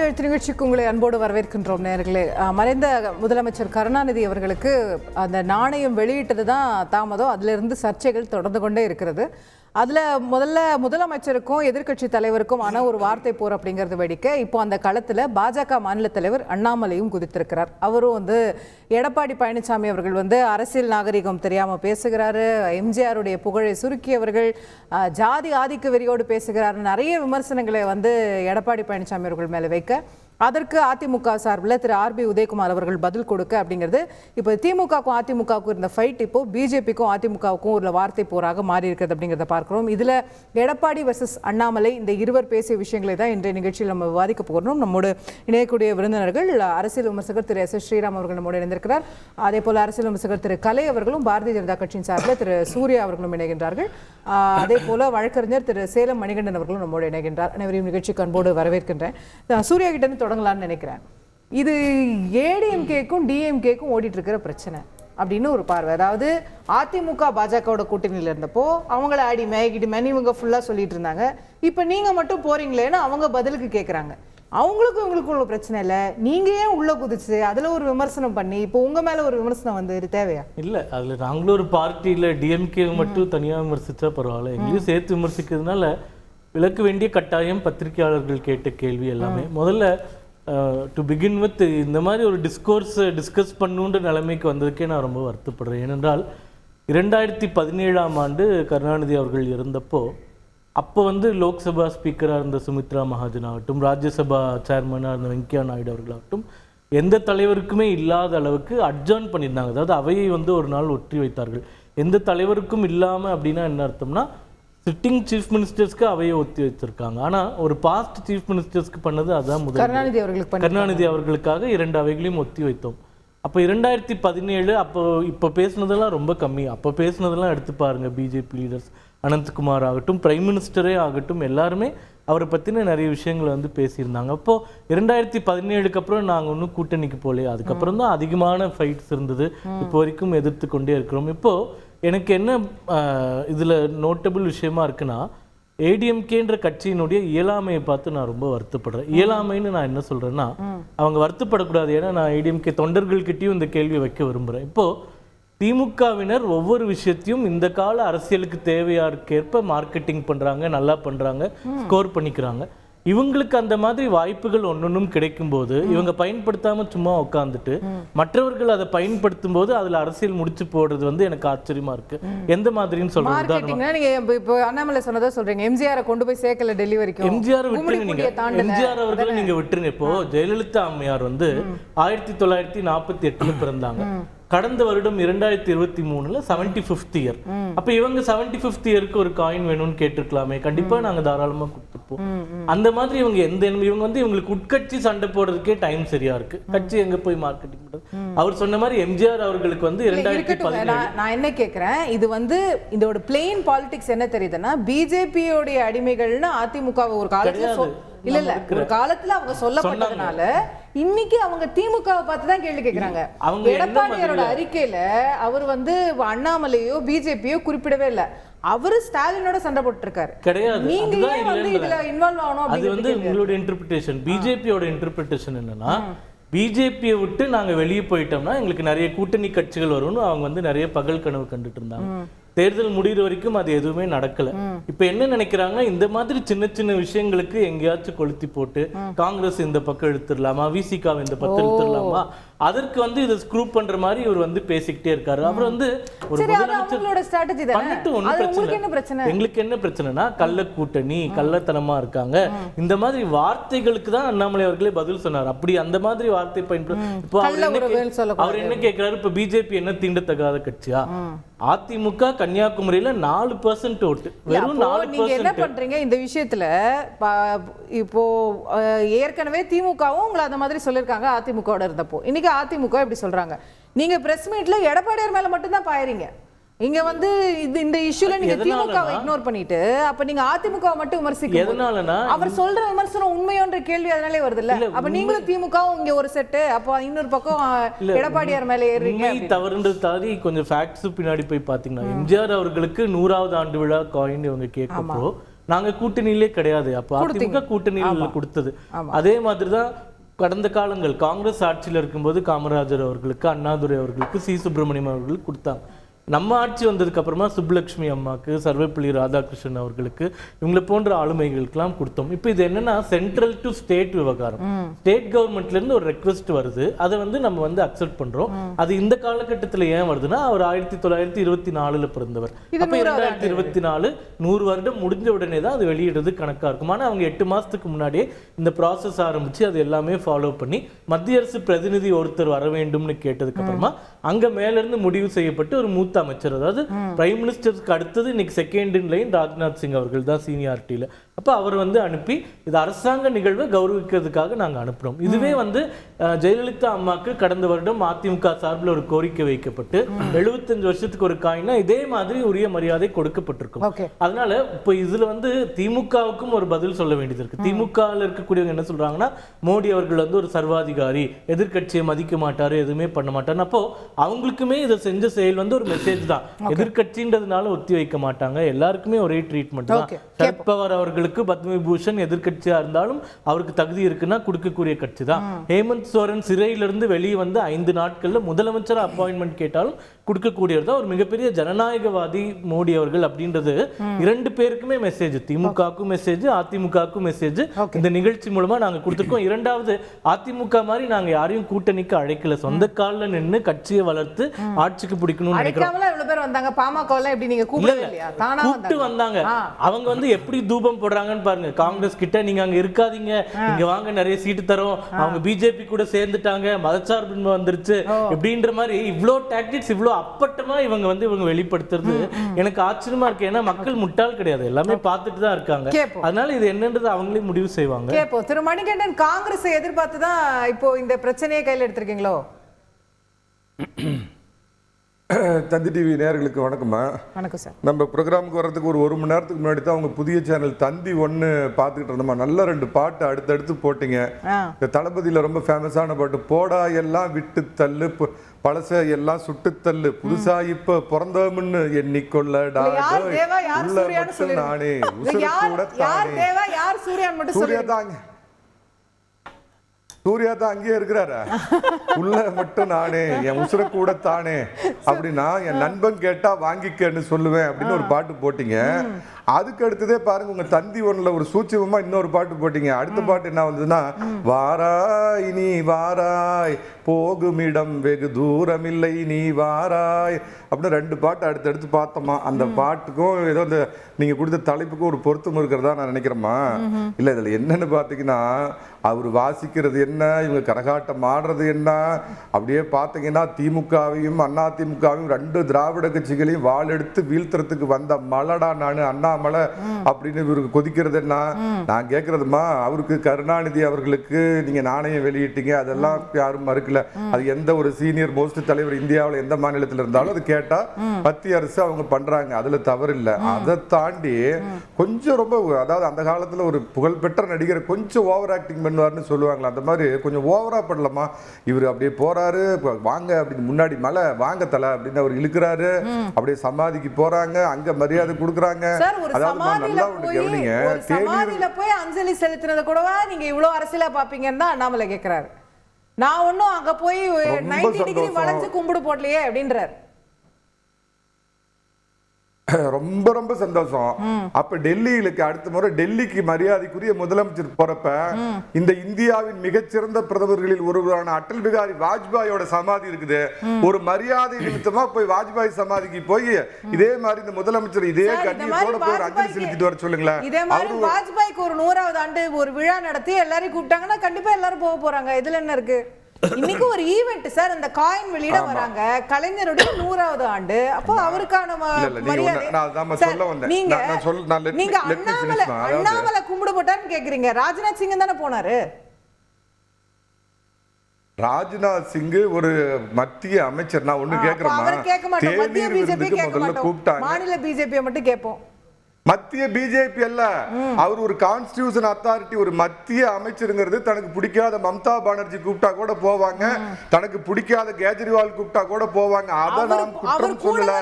அரசியல் எழுத்து நிகழ்ச்சிக்கு உங்களை அன்போடு வரவேற்கின்றோம் நேயர்களே. மறைந்த முதலமைச்சர் கருணாநிதி அவர்களுக்கு அந்த நாணயம் வெளியிட்டது தான் தாமதம். அதிலிருந்து சர்ச்சைகள் தொடர்ந்து கொண்டே இருக்கிறது. அதில் முதலமைச்சருக்கும் எதிர்க்கட்சி தலைவருக்கும் ஒரு வார்த்தை போர் அப்படிங்கிறது வெடிக்க இப்போ அந்த களத்தில் பாஜக மாநில தலைவர் அண்ணாமலையும் குதித்திருக்கிறார். அவரும் எடப்பாடி பழனிசாமி அவர்கள் அரசியல் நாகரிகம் தெரியாமல் பேசுகிறாரு, எம்ஜிஆருடைய புகழை சுருக்கியவர்கள், ஜாதி ஆதிக்க வெறியோடு பேசுகிறார், நிறைய விமர்சனங்களை எடப்பாடி பழனிசாமி அவர்கள் மேலே வைக்க, அதற்கு அதிமுக சார்பில் திரு ஆர்பி உதயகுமார் அவர்கள் பதில் கொடுக்க அப்படிங்கிறது இப்போ திமுகவுக்கும் அதிமுகவுக்கும் இருந்த ஃபைட் இப்போ பிஜேபிக்கும் அதிமுகவுக்கும் ஒரு வார்த்தை போராக மாறி இருக்கிறது அப்படிங்கிறத பார்க்கிறோம். இதில் எடப்பாடி வர்சஸ் அண்ணாமலை இந்த இருவர் பேசிய விஷயங்களை தான் இன்றைய நிகழ்ச்சியில் நம்ம விவாதிக்க போகிறோம். நம்மோடு இணையக்கூடிய விருந்தினர்கள் அரசியல் விமர்சகர் திரு எஸ் ஸ்ரீராம் அவர்கள் நம்மோடு இணைந்திருக்கிறார். அதே போல் அரசியல் விமர்சகர் திரு கலை அவர்களும் பாரதிய ஜனதா கட்சியின் சார்பில் திரு சூர்யா அவர்களும் இணைகின்றார்கள். அதே போல வழக்கறிஞர் திரு சேலம் மணிகண்டன் அவர்களும் நம்மோடு இணைகின்றார். அனைவரையும் நிகழ்ச்சிக்கு அன்போடு வரவேற்கின்றேன். சூர்யா கிட்ட தொடங்கலாம்னு நினைக்கிறேன். இது ஏடிஎம்கேக்கும் டிஎம்கேக்கும் ஓடிட்டு இருக்கிற பிரச்சனை அப்படின்னு ஒரு பார்வை. அதாவது அதிமுக பாஜகவோட கூட்டணியில் இருந்தப்போ அவங்கள ஆடி மேகிடிமேன் இவங்க ஃபுல்லாக சொல்லிட்டு இருந்தாங்க. இப்போ நீங்கள் மட்டும் போறீங்களேன்னு அவங்க பதிலுக்கு கேட்குறாங்க. அவங்களுக்கும் இவங்களுக்கும் உள்ள பிரச்சனை இல்லை, நீங்க ஏன் உள்ள குதிச்சு அதுல ஒரு விமர்சனம் பண்ணி இப்போ உங்க மேல ஒரு விமர்சனம் தேவையா? இல்ல, அதுல நாங்களும் ஒரு பார்ட்டியில டிஎம்கே மட்டும் தனியா விமர்சிச்சா பரவாயில்ல, எங்கேயும் சேர்த்து விமர்சிக்கிறதுனால விளக்க வேண்டிய கட்டாயம் பத்திரிகையாளர்கள் கேட்ட கேள்வி எல்லாமே. முதல்ல டு பிகின் வித் இந்த மாதிரி ஒரு டிஸ்கஸ் பண்ணுன்ற நிலைமைக்கு வந்ததுக்கே நான் ரொம்ப வருத்தப்படுறேன். ஏனென்றால் 2017ஆம் ஆண்டு கருணாநிதி அவர்கள் இருந்தப்போ அப்போ லோக்சபா ஸ்பீக்கராக இருந்த சுமித்ரா மகாஜன் ஆகட்டும், ராஜ்யசபா சேர்மனாக இருந்த வெங்கையா நாயுடு அவர்களாகட்டும், எந்த தலைவருக்குமே இல்லாத அளவுக்கு அட்ஜர்ன் பண்ணியிருந்தாங்க. அதாவது அவையை ஒரு நாள் ஒற்றி வைத்தார்கள். எந்த தலைவருக்கும் இல்லாமல் அப்படின்னா என்ன அர்த்தம்னா, சிட்டிங் சீஃப் மினிஸ்டர்ஸ்க்கு அவையை ஒத்தி வச்சிருக்காங்க. ஆனால் ஒரு பாஸ்ட் சீஃப் மினிஸ்டர்ஸ்க்கு பண்ணது அதுதான் முதல். கருணாநிதி அவர்களுக்காக 2 அவைகளையும் ஒத்தி வைத்தோம். அப்போ 2017 இப்போ பேசுனதெல்லாம் ரொம்ப கம்மி. அப்போ பேசுனதெல்லாம் எடுத்து பாருங்க. பிஜேபி லீடர்ஸ் அனந்த்குமார் ஆகட்டும், பிரைம் மினிஸ்டரே ஆகட்டும், எல்லாருமே அவரை பற்றின நிறைய விஷயங்களை பேசியிருந்தாங்க. அப்போது 2017க்கு அப்புறம் நாங்கள் ஒன்றும் கூட்டணிக்கு போகலையே. அதுக்கப்புறம் தான் அதிகமான ஃபைட்ஸ் இருந்தது. இப்போ வரைக்கும் எதிர்த்து கொண்டே இருக்கிறோம். இப்போது எனக்கு என்ன இதில் நோட்டபிள் விஷயமா இருக்குன்னா, ஏடிஎம்கேன்ற கட்சியினுடைய இயலாமையை பார்த்து நான் ரொம்ப வருத்தப்படுறேன். இயலாமைன்னு நான் என்ன சொல்கிறேன்னா, அவங்க வருத்தப்படக்கூடாது. ஏன்னா நான் ஏடிஎம்கே தொண்டர்கள்கிட்டையும் இந்த கேள்வி வைக்க விரும்புகிறேன். இப்போது திமுகவினர் ஒவ்வொரு விஷயத்தையும் இந்த கால அரசியலுக்கு தேவையாற்கேற்ப மார்க்கெட்டிங் பண்ணுறாங்க, நல்லா பண்ணுறாங்க, ஸ்கோர் பண்ணிக்கிறாங்க. இவங்களுக்கு அந்த மாதிரி வாய்ப்புகள் ஒன்னொன்னும் கிடைக்கும் போது இவங்க பயன்படுத்தாம சும்மா உட்காந்துட்டு மற்றவர்கள் அதை பயன்படுத்தும் போது அதுல அரசியல் முடிச்சு போடுறது எனக்கு ஆச்சரியமா இருக்கு. எந்த மாதிரின்னு சொல்றது, இப்போ அண்ணாமலை சொன்னதா சொல்றீங்க, எம்ஜிஆர் கொண்டு போய் சேர்க்கல டெலிவரிக்கு. எம்ஜிஆர் விட்டுருங்க, நீங்க எம்ஜிஆர் அவர்களை நீங்க விட்டுருங்க. இப்போ ஜெயலலிதா அம்மையார் 1948 பிறந்தாங்க. கடந்த வருடம் 2023 75th இயர். அப்ப இவங்க 75th இயருக்கு ஒரு காயின் வேணும்னு கேட்டிருக்கலாமே, கண்டிப்பா நாங்க தாராளமா கொடுத்துருப்போம். அந்த மாதிரி இவங்க இவங்க இவங்களுக்கு உட்கட்சி சண்டை போடுறதுக்கே டைம் சரியா இருக்கு. கட்சி எங்க போய் மார்க்கெட்டிங் பண்றது? அவர் சொன்ன மாதிரி எம்ஜிஆர் அவர்களுக்கு 2017. நான் என்ன கேட்கிறேன், இது இதோட பிளெயின் பாலிடிக்ஸ் என்ன தெரியுதுன்னா, பிஜேபியோட அடிமைகள்னு அதிமுக ஒரு காலத்துல இல்ல ஒரு காலத்துல அவங்க சொல்லப்பட்டதுனால இன்னைக்கு அவங்க திமுகவை பார்த்து தான் கேள்வி கேட்கிறாங்க. எடப்பாடியாரோட அறிக்கையில அவர் அண்ணாமலையோ பிஜேபியோ குறிப்பிடவே இல்லை. அவரு ஸ்டாலினோட சண்டை போட்டு இருக்காரு. கிடையாது, நீங்க இதுல இன்வால்வ் ஆகணும். அது உங்களுடைய இன்டர்பிரிட்டேஷன். பிஜேபியோட இன்டர்பிரிட்டேஷன் என்னன்னா, பிஜேபியை விட்டு நாங்க வெளியே போயிட்டோம்னா எங்களுக்கு நிறைய கூட்டணி கட்சிகள் வரும்னு அவங்க நிறைய பகல் கனவு கண்டுட்டு இருந்தாங்க. தேர்தல் முடிகிற வரைக்கும் அது எதுவுமே நடக்கல. இப்ப என்ன நினைக்கிறாங்கன்னா, இந்த மாதிரி சின்ன சின்ன விஷயங்களுக்கு எங்கேயாச்சும் கொளுத்தி போட்டு காங்கிரஸ் இந்த பக்கம் எடுத்துடலாமா, விசிகா இந்த பக்கம் எடுத்துடலாமா, அதற்கு இதை ஸ்க்ரூ பண்ற மாதிரி இவர் பேசிக்கிட்டே இருக்காரு. அப்புறம் ஒரு பிரச்சனை. எங்களுக்கு என்ன பிரச்சனைனா, கள்ள கூட்டணி, கள்ளத்தனமா இருக்காங்க, இந்த மாதிரி வார்த்தைகளுக்கு தான் அண்ணாமலை அவர்களே பதில் சொன்னார். அப்படி அந்த மாதிரி வார்த்தை பயன்படுத்த அவர் என்ன கேட்கிறாரு, இப்ப பிஜேபி என்ன தீண்டத்தகாத கட்சியா? அதிமுக கன்னியாகுமரியில 4% ஓட்டு, வெறும் 4%. நீங்க என்ன பண்றீங்க இந்த விஷயத்துல? இப்போ ஏற்கனவே திமுகவும் உங்களை அந்த மாதிரி சொல்லிருக்காங்க அதிமுகவோட இருந்தப்போ. இன்னைக்கு அதிமுக எப்படி சொல்றாங்க, நீங்க பிரஸ் மீட்ல எடப்பாடியார் மேல மட்டும் தான் பாயறீங்க. இங்க இந்த இஷ்யூல நீங்க திமுகவை இக்னோர் பண்ணிட்டு அப்ப நீங்க அதிமுகவை மட்டும் விமர்சிக்க எதனாலனா, அவர் சொல்ற விமர்சனம் உண்மையோன்ற கேள்வி அதனாலே வருது இல்ல? அப்ப நீங்களும் திமுகவும் இங்க ஒரு செட், அப்ப இன்னொரு பக்கம் எடப்பாடியார் மேல ஏறுறீங்க. தவறுன்றது தாண்டி கொஞ்சம் ஃபேக்ட்ஸ் பின்னாடி போய் பாத்தீங்கன்னா, எம்ஜிஆர் அவர்களுக்கு 100வது ஆண்டு விழா காயின் இவங்க கேட்கப்போ நாங்க கூட்டணியிலே கிடையாது. அப்போ அதிமுக கூட்டணியில் கொடுத்தது. அதே மாதிரிதான் கடந்த காலங்கள் காங்கிரஸ் ஆட்சியில் இருக்கும்போது காமராஜர் அவர்களுக்கு, அண்ணாதுரை அவர்களுக்கு, சி சுப்பிரமணியம் அவர்களுக்கு கொடுத்தாங்க. நம்ம ஆட்சி வந்ததுக்கு அப்புறமா சுப்புலட்சுமி அம்மாக்கு, சர்வேப்பள்ளி ராதாகிருஷ்ணன் அவர்களுக்கு, இவங்களை போன்ற ஆளுமைகளுக்கெல்லாம் கொடுத்தோம். இப்போ இது என்னன்னா சென்ட்ரல் டு ஸ்டேட் விவகாரம். ஸ்டேட் கவர்மெண்ட்ல இருந்து ஒரு ரெக்வெஸ்ட் வருது, அதை நம்ம அக்செப்ட் பண்றோம். அது இந்த காலகட்டத்தில் ஏன் வருதுன்னா, அவர் 1924 பிறந்தவர். அப்ப 2024 100 வருடம் முடிஞ்ச உடனே தான் அது வெளியிடுறது கணக்கா இருக்கும். ஆனா அவங்க 8 மாசத்துக்கு முன்னாடியே இந்த ப்ராசஸ் ஆரம்பிச்சு அது எல்லாமே ஃபாலோ பண்ணி மத்திய அரசு பிரதிநிதி ஒருத்தர் வர வேண்டும்னு கேட்டதுக்கு அப்புறமா அங்க மேல இருந்து முடிவு செய்யப்பட்டு ஒரு மூத்த அமைச்சர், அதாவது பிரைம் மினிஸ்டருக்கு அடுத்தது இன்னைக்கு second in line Rajnath Singh அவர்கள் தான் சீனியாரிட்டியில. அப்ப அவர் அனுப்பி இது அரசாங்க நிகழ்வை கௌரவிக்கிறதுக்காக நாங்க அனுப்புறோம். இதுவே ஜெயலலிதா அம்மாக்கு கடந்த வருடம் அதிமுக சார்பில் ஒரு கோரிக்கை வைக்கப்பட்டு 75 வருஷத்துக்கு ஒரு காயினா இதே மாதிரி உரிய மரியாதை கொடுக்கப்பட்டிருக்கும். அதனால இப்ப இதுல திமுகவுக்கும் ஒரு பதில் சொல்ல வேண்டியது இருக்கு. திமுகவில் இருக்கக்கூடியவங்க என்ன சொல்றாங்கன்னா, மோடி அவர்கள் ஒரு சர்வாதிகாரி, எதிர்கட்சியை மதிக்க மாட்டாரு, எதுவுமே பண்ண மாட்டாரு. அப்போ அவங்களுக்குமே இதை செஞ்ச செயல் ஒரு மெசேஜ் தான். எதிர்கட்சின்றதுனால ஒத்தி வைக்க மாட்டாங்க, எல்லாருக்குமே ஒரே ட்ரீட்மெண்ட் தான். சரத் பவார் அவர்களுக்கு பத்மவிபூஷன் எதிர்கட்சியா இருந்தாலும் அவருக்கு தகுதி இருக்குன்னா கொடுக்கக்கூடிய கட்சி தான். ஹேமந்த் சோரன் சிறையிலிருந்து வெளியே 5 நாட்கள்ல முதலமைச்சர் அப்பாயின்மெண்ட் கேட்டாலும் கொடுக்கக்கூடியவர் தான். ஒரு மிகப்பெரிய ஜனநாயகவாதி மோடி அவர்கள் அப்படின்றது 2 பேருக்குமே மெசேஜ். திமுகவுக்கும் மெசேஜ், அதிமுகவுக்கும் மெசேஜ். இந்த நிகழ்ச்சி மூலமா நாங்க கொடுத்துருக்கோம். இரண்டாவது, அதிமுக மாதிரி நாங்க யாரையும் கூட்டணிக்கு அழைக்கல, சொந்த கால்ல நின்று கட்சியை வளர்த்து ஆட்சிக்கு பிடிக்கணும்னு நினைக்கிறோம். கூப்பிட்டு வந்தாங்க. அவங்க எப்படி தூபம் போடுறாங்கன்னு பாருங்க. காங்கிரஸ் கிட்ட நீங்க அங்க இருக்காதீங்க, இங்க வாங்க, நிறைய சீட்டு தரோம். அவங்க பிஜேபி கூட சேர்ந்துட்டாங்க, மதச்சார்பின்மை வந்துருச்சு இப்படின்ற மாதிரி இவ்ளோ டாக்டிக்ஸ், இவ்ளோ அப்பட்டமா இவங்க வெளிப்படுத்துறது எனக்கு ஆச்சரியமா இருக்கு. ஏன்னா மக்கள் முட்டாள் கிடையாது, எல்லாமே பார்த்துட்டு தான் இருக்காங்க. அதனால இது என்னன்றது அவங்களே முடிவு செய்வாங்க. திரு மணிகண்டன், காங்கிரஸ் எதிர்பார்த்து தான் இப்போ இந்த பிரச்சனையை கையில் எடுத்திருக்கீங்களோ? தந்தி டிவி நேயர்களுக்கு வணக்கம்மா. வணக்கம் சார். நம்ம ப்ரோக்ராமுக்கு வர்றதுக்கு ஒரு மணி நேரத்துக்கு முன்னாடி தான் அவங்க புதிய சேனல் தந்தி 1 பார்த்துக்கிட்டு இருந்தோம்மா. நல்ல 2 பாட்டு அடுத்தடுத்து போட்டிங்க. இந்த தளபதியில் ரொம்ப ஃபேமஸான பாட்டு, போடா எல்லாம் விட்டு தள்ளு, பழச எல்லாம் சுட்டு தள்ளு, புதுசா இப்ப பிறந்தோம்னு எண்ணிக்கொள்ளடா, உள்ள மட்டும் நானே உசுர கூட தானே. சூர்யா தாங்க, சூர்யா தான் அங்கேயே இருக்கிறாரு, உள்ள மட்டும் நானே என் உசுர கூட தானே அப்படின்னா என் நண்பன் கேட்டா வாங்கிக்கன்னு சொல்லுவேன் அப்படின்னு ஒரு பாட்டு போட்டீங்க. அதுக்கு அடுத்ததே பாருங்க, உங்க தந்தி 1ல ஒரு சூட்சமா இன்னொரு பாட்டு போட்டீங்க. அடுத்த பாட்டு என்ன வந்ததுன்னா, வாராய் நீ வாராய் போகுமிடம் வெகு தூரம் இல்லை நீ வாராய் அப்படின்னு 2 பாட்டு அடுத்தடுத்து பார்த்தோமா. அந்த பாட்டுக்கும் ஏதோ இந்த நீங்க கொடுத்த தலைப்புக்கும் ஒரு பொருத்தம் இருக்கிறதா நான் நினைக்கிறேம்மா. இல்ல இதுல என்னன்னு பாத்தீங்கன்னா, அவர் வாசிக்கிறது என்ன, இவங்க கரகாட்டம் ஆடுறது என்ன, அப்படியே பார்த்தீங்கன்னா திமுகவையும் அதிமுகவையும் 2 திராவிட கட்சிகளையும் வாளெடுத்து வீழ்த்துறதுக்கு வந்த மலடா நானு அண்ணாமலை அப்படின்னு இவருக்கு கொதிக்கிறது என்ன. நான் கேட்கறதுமா, அவருக்கு கருணாநிதி அவர்களுக்கு நீங்க நாணயம் வெளியிட்டீங்க, அதெல்லாம் யாரும் மறுக்கல. அது எந்த ஒரு சீனியர் மோஸ்ட் தலைவர் இந்தியாவில் எந்த மாநிலத்தில் இருந்தாலும் அது கேட்டா மத்திய அரசு அவங்க பண்றாங்க, அதுல தவறு இல்லை. அதை தாண்டி கொஞ்சம் ரொம்ப, அதாவது அந்த காலத்துல ஒரு புகழ்பெற்ற நடிகர் கொஞ்சம் ஓவர் ஆக்டிங் பண்ணுவார்னு சொல்லுவாங்களா, அந்த மாதிரி கொஞ்சம் ஓவரா பண்ணலாமா. இவர் அப்படியே போறாரு, வாங்க அப்படின்னு முன்னாடி மலை வாங்க தலை அப்படின்னு அவர் இழுக்கிறாரு, அப்படியே சமாதிக்கு போறாங்க, அங்க மரியாதை கொடுக்குறாங்க. போய் அஞ்சலி செலுத்தினது கூடவா நீங்க இவ்வளவு அரசியலா பாப்பீங்கன்னு தான் அண்ணாமலை கேட்கிறாரு. நான் ஒன்னும் அங்க போய் 90 டிகிரி வளைஞ்சு கும்பிடு போடலையே அப்படின்றார். ரொம்ப ரொம்ப சந்தோஷம். அப்ப டெல்லிக்கு அடுத்த முறை டெல்லிக்கு மரியாதைக்குரிய முதலமைச்சர் போறப்ப இந்த இந்தியாவின் மிகச்சிறந்த பிரதமர்களில் ஒருவரான அடல் பிகாரி வாஜ்பாயோட சமாதி இருக்குது. ஒரு மரியாதை நிமித்தமா போய் வாஜ்பாய் சமாதிக்கு போய் இதே மாதிரி இந்த முதலமைச்சர் இதே கண்ணியத்தோட போய் அஞ்சலி செலுத்திட்டு வர சொல்லுங்களேன். இதே மாதிரி வாஜ்பாய்க்கு ஒரு 100வது ஆண்டு ஒரு விழா நடத்தி எல்லாரையும் கூப்பிட்டாங்கன்னா கண்டிப்பா எல்லாரும் போக போறாங்க. இதுல என்ன இருக்கு? இன்னைக்கு ஒரு ஈவென்ட் சார், அந்த காயின் வெளியிட வராங்க, கலைஞருடைய 100வது ஆண்டு. அப்போ அவருக்கான மரியாதை நீங்க அண்ணாமலை கும்பிடு போட்டாருன்னு கேக்குறீங்க. ராஜ்நாத் சிங் தானே போனாரு. ராஜ்நாத் சிங் ஒரு மத்திய அமைச்சர். நான் ஒண்ணு கேக்குறேன், மாநில பிஜேபி மட்டும் கேட்போம். மத்திய பிஜேபி அல்ல, அவர் ஒரு கான்ஸ்டிடியூஷன் அத்தாரிட்டி, ஒரு மத்திய அமைச்சருங்கிறது. தனக்கு பிடிக்காத மம்தா பானர்ஜி கூப்பிட்டா கூட போவாங்க, தனக்கு பிடிக்காத கேஜ்ரிவால் கூப்பிட்டா கூட போவாங்க. அத நான் குற்றம் சொல்லல.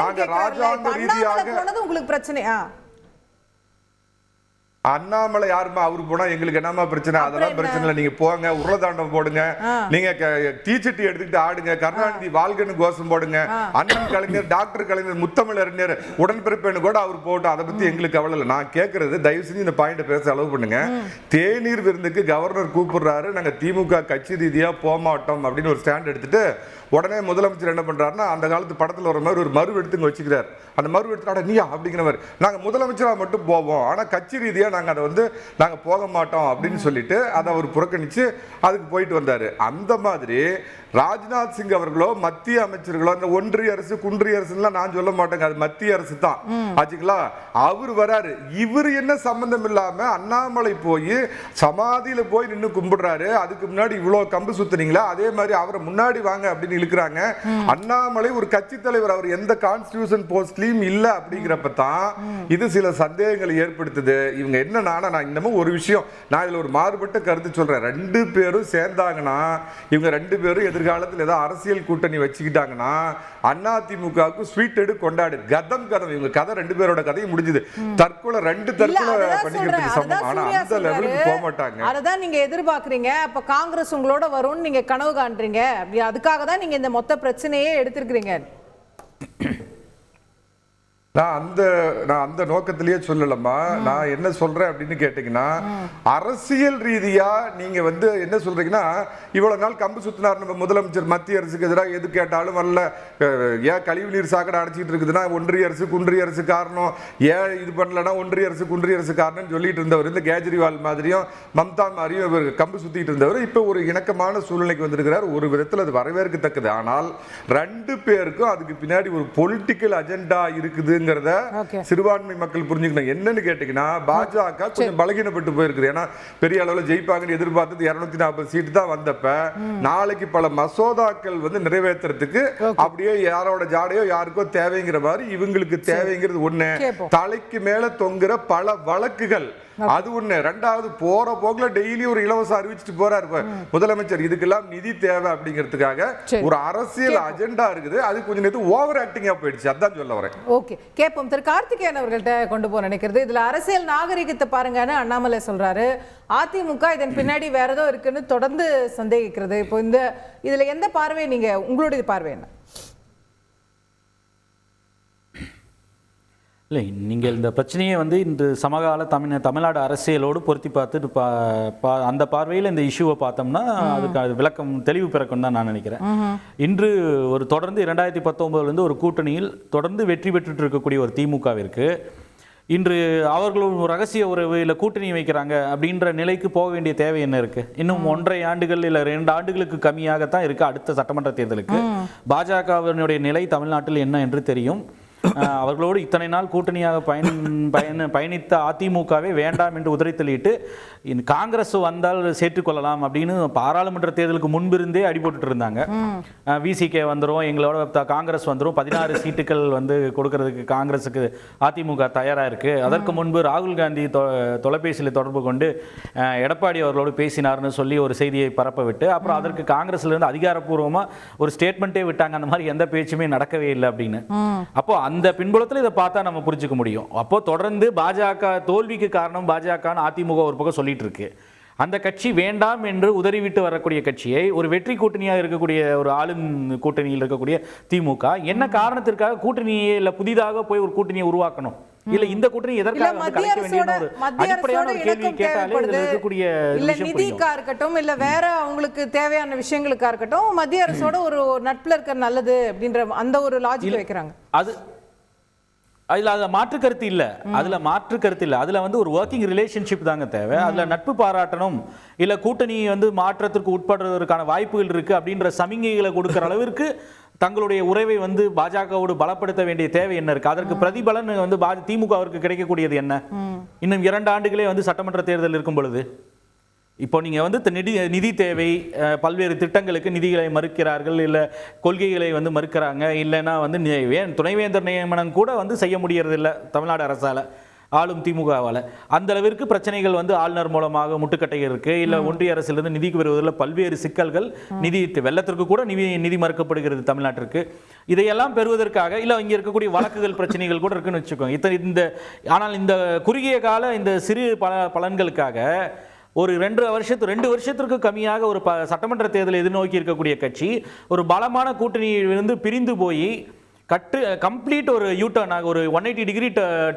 நாங்க ராஜாங்க ரீதியாக உங்களுக்கு பிரச்சனையா அண்ணாமலை யாருமா அவரு போனா எங்களுக்கு என்னமா பிரச்சனை, அதெல்லாம் பிரச்சனை இல்லை, நீங்க போங்க, உருளதாண்டம் போடுங்க, நீங்க டீச்சட்டி எடுத்துக்கிட்டு ஆடுங்க, கருணாநிதி வாழ்கன்னு கோஷம் போடுங்க, அண்ணன் கலைஞர், டாக்டர் கலைஞர், முத்தமிழறிஞர், உடன்பிறப்பேன்னு கூட அவர் போட்டோம், அதை பத்தி எங்களுக்கு கவலை இல்லை. நான் கேட்கறது தயவு செஞ்சு இந்த பாயிண்ட் பேச அளவு பண்ணுங்க. தேநீர் விருந்துக்கு கவர்னர் கூப்பிடுறாரு, நாங்க திமுக கட்சி ரீதியா போக மாட்டோம் அப்படின்னு ஒரு ஸ்டாண்ட் எடுத்துட்டு உடனே முதலமைச்சர் என்ன பண்றாருன்னா அந்த காலத்து படத்துல வர மாதிரி ஒரு மறு எடுத்துங்க வச்சுக்கிறார். அந்த மறு எடுத்துடா நீயா அப்படிங்கிற மாதிரி, நாங்க முதலமைச்சராக மட்டும் போவோம், ஆனா கட்சி ரீதியா நாங்க அதை வந்து நாங்க போக மாட்டோம் அப்படின்னு சொல்லிட்டு அதை அவர் புறக்கணிச்சு அதுக்கு போயிட்டு வந்தாரு. அந்த மாதிரி ராஜ்நாத் சிங் அவர்களோ மத்திய அமைச்சர்களோ இந்த ஒன்றிய அரசு குன்றிய அரசுலாம் நான் சொல்ல மாட்டேங்க, அது மத்திய அரசு தான் ஆச்சுங்களா. அவர் வராரு, இவர் என்ன சம்பந்தம் இல்லாம அண்ணாமலை போய் சமாதியில போய் நின்று கும்பிடுறாரு. அதுக்கு முன்னாடி இவ்வளவு கம்பு சுத்துனீங்களா, அதே மாதிரி அவரை முன்னாடி வாங்க அப்படின்னு இழுக்கிறாங்க. அண்ணாமலை ஒரு கட்சி தலைவர், அவர் எந்த கான்ஸ்டிடியூஷன் போஸ்ட்லயும் இல்ல அப்படிங்கிறப்ப தான் இது சில சந்தேகங்களை ஏற்படுத்துது. இவங்க என்னன்னா, நான் இன்னமும் ஒரு விஷயம், நான் இதுல ஒரு மாறுபட்ட கருத்து சொல்றேன். ரெண்டு பேரும் சேர்ந்தாங்கன்னா இவங்க ரெண்டு பேரும் எதிர்காலத்தில் ஏதாவது அரசியல் கூட்டணி வச்சுக்கிட்டாங்கன்னா அதிமுகவுக்கு ஸ்வீட் எடு கொண்டாடு கதம் கதம். இவங்க கதை ரெண்டு பேரோட கதையும் முடிஞ்சது. தற்கொலை ரெண்டு தற்கொலை பண்ணிக்கிறதுக்கு சமம். ஆனா அந்த லெவலுக்கு போக மாட்டாங்க. அததான் நீங்க எதிர்பார்க்கறீங்க. அப்ப காங்கிரஸ் உங்களோட வரும்னு நீங்க கனவு காண்றீங்க. அப்படி அதுக்காக தான் நீங்க இந்த மொத்த பிரச்சனையே எடுத்திருக்கீங்க. நான் அந்த நோக்கத்திலேயே சொல்லலம்மா. நான் என்ன சொல்றேன் அப்படின்னு கேட்டீங்கன்னா, அரசியல் ரீதியா நீங்க வந்து என்ன சொல்றீங்கன்னா, இவ்வளவு நாள் கம்பு சுத்தினார் நம்ம முதலமைச்சர், மத்திய அரசுக்கு எதிராக எது கேட்டாலும் வரல, ஏன் கழிவு நீர் சாக்கடை அடைச்சிட்டு இருக்குதுன்னா ஒன்றிய அரசு குன்றிய அரசு காரணம், ஏன் இது பண்ணலன்னா ஒன்றிய அரசு குன்றிய அரசு காரணம் சொல்லிட்டு இருந்தவர். இந்த கேஜ்ரிவால் மாதிரியும் மம்தா மாதிரியும் இவர் கம்பு சுத்திட்டு இருந்தவர் இப்ப ஒரு இணக்கமான சூழ்நிலைக்கு வந்திருக்கிறார். ஒரு விதத்தில் அது வரவேற்கத்தக்கது. ஆனால் ரெண்டு பேருக்கும் அதுக்கு பின்னாடி ஒரு பொலிட்டிக்கல் அஜெண்டா இருக்குது சிறுபான்மை மக்கள் புரிஞ்சுக்கணும். என்னன்னு கேட்டீங்கன்னா, பாஜக கொஞ்சம் பலகீனப்பட்டு போயிருக்கு. ஏன்னா பெரிய அளவில் ஜெயிப்பாங்கன்னு எதிர்பார்த்தது 240 சீட்டு தான் வந்தப்ப, நாளைக்கு பல மசோதாக்கள் வந்து நிறைவேற்றுறதுக்கு அப்படியே யாரோட ஜாடையோ யாருக்கோ தேவைங்கிற மாதிரி இவங்களுக்கு தேவைங்கிறது ஒண்ணு, தலைக்கு மேல தொங்குற பல வழக்குகள் அது ஒண்ணு. ரெண்டாவது, போற போக்குல டெய்லி ஒரு இலவசம் அறிவிச்சுட்டு போறாரு முதலமைச்சர். இதுக்கெல்லாம் நிதி தேவை அப்படிங்கிறதுக்காக ஒரு அரசியல் அஜெண்டா இருக்குது. அது கொஞ்சம் நேரத்து ஓவர் ஆக்டிங்கா போயிடுச்சு. அதான் சொல்ல வரேன். ஓகே, கேட்போம். திரு கார்த்திகேயன் அவர்கள்ட்ட கொண்டு போக நினைக்கிறது. இதுல அரசியல் நாகரிகத்தை பாருங்கன்னு அண்ணாமலை சொல்றாரு. அதிமுக இதன் பின்னாடி வேற ஏதோ இருக்குன்னு தொடர்ந்து சந்தேகிக்கிறது. இப்போ இதுல எந்த பார்வை, நீங்க உங்களுடைய பார்வை என்ன? இல்லை, நீங்கள் இந்த பிரச்சனையை வந்து இந்த சமகால தமிழ்நாடு அரசியலோடு பொருத்தி பார்த்துட்டு அந்த பார்வையில் இந்த இஷ்யூவை பார்த்தோம்னா அதுக்கு விளக்கம் தெளிவு பிறக்கும் தான் நான் நினைக்கிறேன். இன்று ஒரு தொடர்ந்து 2019 ஒரு கூட்டணியில் தொடர்ந்து வெற்றி பெற்றுட்டு இருக்கக்கூடிய ஒரு திமுகவிற்கு இன்று அவர்களும் ரகசிய உறவு இல்லை கூட்டணி வைக்கிறாங்க அப்படின்ற நிலைக்கு போக வேண்டிய தேவை என்ன இருக்கு? இன்னும் 1.5 ஆண்டுகள் இல்லை 2 ஆண்டுகளுக்கு கம்மியாகத்தான் இருக்கு அடுத்த சட்டமன்ற தேர்தலுக்கு. பாஜகவினுடைய நிலை தமிழ்நாட்டில் என்ன என்று தெரியும். அவர்களோடு இத்தனை நாள் கூட்டணியாக பயணித்த அதிமுகவே வேண்டாம் என்று உதறி தள்ளிட்டு காங்கிரஸ் வந்தால் சேர்த்துக்கொள்ளலாம் அப்படின்னு பாராளுமன்ற தேர்தலுக்கு முன்பிருந்தே அடிபட்டு இருந்தாங்க. விசிகே வந்துடும், எங்களோட காங்கிரஸ் வந்துடும், 16 சீட்டுகள் வந்து கொடுக்கறதுக்கு காங்கிரஸுக்கு அதிமுக தயாராக இருக்கு. அதற்கு முன்பு ராகுல் காந்தி தொலைபேசியில் தொடர்பு கொண்டு எடப்பாடி அவர்களோடு பேசினார்னு சொல்லி ஒரு செய்தியை பரப்ப விட்டு அப்புறம் அதற்கு காங்கிரஸ்ல இருந்து அதிகாரப்பூர்வமாக ஒரு ஸ்டேட்மெண்ட்டே விட்டாங்க. அந்த மாதிரி எந்த பேச்சுமே நடக்கவே இல்லை அப்படின்னு. அப்போ அந்த பின்புலத்தில் இதை பார்த்தா நம்ம புரிஞ்சுக்க முடியும். அப்போ தொடர்ந்து பாஜக தோல்விக்கு காரணம் பாஜக அதிமுக ஒரு பக்கம் சொல்லிட்டு இருக்கு. அந்த கட்சி வேண்டாம் என்று உதறிவிட்டு வரக்கூடிய கட்சியை ஒரு வெற்றி கூட்டணியாக இருக்கக்கூடிய ஒரு ஆளும் கூட்டணியில் இருக்கக்கூடிய திமுக என்ன காரணத்திற்காக கூட்டணியை இல்லை புதிதாக போய் ஒரு கூட்டணியை உருவாக்கணும், இல்ல இந்த கூட்டணி எதற்காக கலைக்க வேண்டிய ஒரு அடிப்படையான ஒரு கேள்வி கேட்டாலே இதுல இருக்கக்கூடிய நிதிக்கா இருக்கட்டும் இல்ல வேற அவங்களுக்கு தேவையான விஷயங்களுக்கா இருக்கட்டும், மத்திய அரசோட ஒரு நட்புல இருக்க நல்லது அப்படின்ற அந்த ஒரு லாஜிக் வைக்கிறாங்க. அதுல மாற்று கருத்து இல்ல, அதுல வந்து ஒரு ஒர்க்கிங் ரிலேஷன்ஷிப் தாங்க தேவை. அதுல நட்பு பாராட்டணும் இல்ல கூட்டணி வந்து மாற்றத்திற்கு உட்படுவதற்கான வாய்ப்புகள் இருக்கு அப்படின்ற சமிகைகளை கொடுக்கிற அளவிற்கு தங்களுடைய உறவை வந்து பாஜகவோடு பலப்படுத்த வேண்டிய தேவை என்ன இருக்கு? அதற்கு பிரதிபலன் வந்து திமுகவிற்கு கிடைக்கக்கூடியது என்ன? இன்னும் 2 ஆண்டுகளே வந்து சட்டமன்ற தேர்தல் இருக்கும் பொழுது இப்போ நீங்கள் வந்து நிதி தேவை, பல்வேறு திட்டங்களுக்கு நிதிகளை மறுக்கிறார்கள், இல்லை கொள்கைகளை வந்து மறுக்கிறாங்க, இல்லைன்னா வந்து துணைவேந்தர் நியமனம் கூட வந்து செய்ய முடியறதில்லை தமிழ்நாடு அரசால். ஆளும் திமுகவால். அந்த அளவிற்கு பிரச்சனைகள் வந்து ஆளுநர் மூலமாக முட்டுக்கட்டை இருக்கு, இல்லை ஒன்றிய அரசிலிருந்து நிதிக்கு வருவதில் பல்வேறு சிக்கல்கள், நிதி வெள்ளத்திற்கு கூட நிதி மறுக்கப்படுகிறது தமிழ்நாட்டிற்கு. இதையெல்லாம் பெறுவதற்காக இல்லை இங்கே இருக்கக்கூடிய வழக்குகள் பிரச்சனைகள் கூட இருக்குன்னு வச்சுக்கோங்க. ஆனால் இந்த குறுகிய கால இந்த சிறு பலன்களுக்காக ஒரு 2 வருஷத்திற்கு கம்மியாக ஒரு சட்டமன்ற தேர்தலை எதிர்நோக்கி இருக்கக்கூடிய கட்சி ஒரு பலமான கூட்டணியிலிருந்து பிரிந்து போய் கம்ப்ளீட் ஒரு யூட்டர்னாக, ஒரு 180 டிகிரி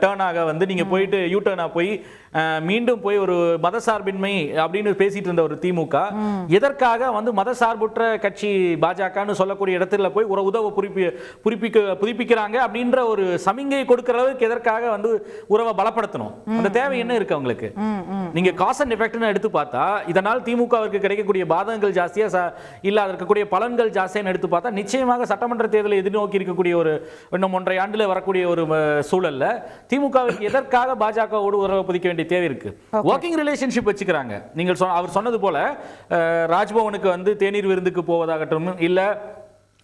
டேர்னாக வந்து நீங்கள் போயிட்டு யூட்டர்னாக போய் மீண்டும் போய் ஒரு மதசார்பின்மை அப்படின்னு பேசிட்டு இருந்த ஒரு திமுக எதற்காக வந்து மதசார்புற்ற கட்சி பாஜகன்னு சொல்லக்கூடிய இடத்துல போய் ஒரு உறவை புதுப்பிக்கிறாங்க அப்படின்ற ஒரு சமிங்கை கொடுக்கிற அளவுக்கு எதற்காக வந்து உறவை பலப்படுத்தணும்? அந்த தேவை என்ன இருக்கு அவங்களுக்கு? நீங்க காஸ் அண்ட் எஃபெக்ட்னு எடுத்து பார்த்தா இதனால் திமுகவிற்கு கிடைக்கக்கூடிய பாதகங்கள் ஜாஸ்தியா இல்ல இருக்கக்கூடிய பலன்கள் ஜாஸ்தியான்னு எடுத்து பார்த்தா நிச்சயமாக சட்டமன்ற தேர்தலை எதிர்நோக்கி இருக்கக்கூடிய ஒரு இன்னும் 1.5 ஆண்டுல வரக்கூடிய ஒரு சூழல்ல திமுகவிற்கு எதற்காக பாஜகவோடு உறவை புதுக்க வேண்டிய தேவை இருக்கு? ஒர்க்கிங் ரிலேஷன்ஷிப் வச்சுக்கிறாங்க. நீங்கள் அவர் சொன்னது போல ராஜ்பவனுக்கு வந்து தேநீர் விருந்துக்கு போவதாகட்டும், இல்ல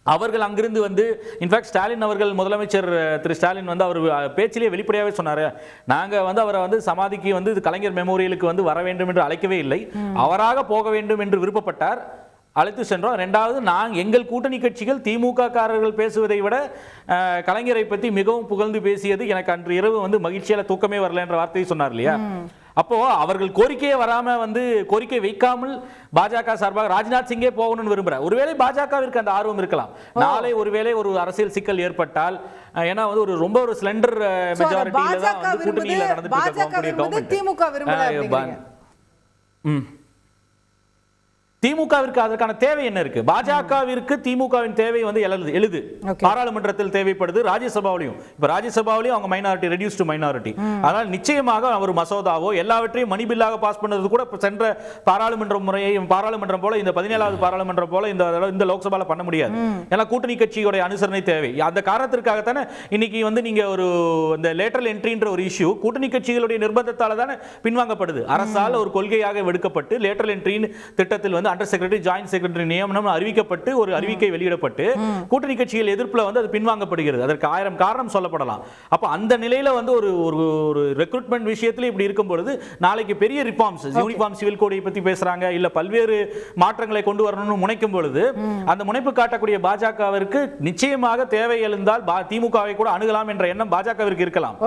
அவர்கள் அங்கிருந்து வந்து இன்ஃபேக்ட் ஸ்டாலின் அவர்கள், முதலமைச்சர் திரு ஸ்டாலின் வந்து அவர் பேச்சிலே வெளிப்படையாகவே சொன்னாரு, நாங்க வந்து அவரை வந்து சமாதிக்கு வந்து கலைஞர் மெமோரியலுக்கு வந்து வர வேண்டும் என்று அழைக்கவே இல்லை, அவராக போக வேண்டும் என்று விருப்பப்பட்டார், அழைத்து சென்றோம். ரெண்டாவது, எங்கள் கூட்டணி கட்சிகள் திமுக காரர்கள் பேசுவதை விட கலைஞரை பற்றி மிகவும் புகழ்ந்து பேசியது எனக்கு அன்று இரவு வந்து மகிழ்ச்சியால தூக்கமே வரல என்ற வார்த்தையை சொன்னார் இல்லையா? அப்போ அவர்கள் கோரிக்கையே வராம வந்து கோரிக்கை வைக்காமல் பாஜக சார்பாக ராஜ்நாத் சிங்கே போகணும்னு விரும்புறார். ஒருவேளை பாஜகவிற்கு அந்த ஆர்வம் இருக்கலாம். நாளை ஒருவேளை ஒரு அரசியல் சிக்கல் ஏற்பட்டால், ஏன்னா வந்து ஒரு ரொம்ப ஒரு ஸ்லெண்டர் மெஜாரிட்டியில தான் வந்து கூட்டணியில நடந்துட்டு திமுக திமுகவிற்கு அதற்கான தேவை என்ன இருக்கு? பாஜகவிற்கு திமுகவின் தேவை வந்து எழுது பாராளுமன்றத்தில் தேவைப்படுது, ராஜ்யசபாவிலையும். இப்ப ராஜ்யசபாவிலையும் அவங்க மைனாரிட்டி, ரெடியூஸ் டு மைனாரிட்டி. அதனால் நிச்சயமாக ஒரு மசோதாவோ எல்லாவற்றையும் மணிபில்லாக பாஸ் பண்ணது கூட சென்ற பாராளுமன்றம் போல இந்த 17வது பாராளுமன்றம் போல இந்த லோக்சபால பண்ண முடியாது. ஏன்னா கூட்டணி கட்சியோட அனுசரணை தேவை. அந்த காரணத்திற்காகத்தானே இன்னைக்கு வந்து நீங்க ஒரு இந்த லேட்டரல் என்ட்ரின்ற ஒரு இஷ்யூ கூட்டணி கட்சிகளுடைய நிர்பந்தத்தால தானே பின்வாங்கப்படுது. அரசால் ஒரு கொள்கையாக வெடுக்கப்பட்டு லேட்டரல் என்ட்ரின் திட்டத்தில் வந்து அண்டர் செக்ரட்டரி, ஜாயிண்ட் செக்ரட்டரி நியமனம் அறிவிக்கப்பட்டு ஒரு அறிவிக்கை வெளியிடப்பட்டு கூட்டணி கட்சிகள் எதிர்ப்புல வந்து அது பின்வாங்கப்படுகிறது. அதற்கு 1000 காரணம் சொல்லப்படலாம். அப்ப அந்த நிலையில வந்து ஒரு ரெக்ரூட்மெண்ட் விஷயத்துல இப்படி இருக்கும் பொழுது நாளைக்கு பெரிய ரிஃபார்ம்ஸ், யூனிஃபார்ம் சிவில் கோடை பத்தி பேசுறாங்க, இல்ல பல்வேறு மாற்றங்களை கொண்டு வரணும்னு முனைக்கும் பொழுது அந்த முனைப்பு காட்டக்கூடிய பாஜகவிற்கு நிச்சயமாக தேவை எழுந்தால் திமுகவை கூட அணுகலாம் என்ற எண்ணம் பாஜகவிற்கு இருக்கலாம்.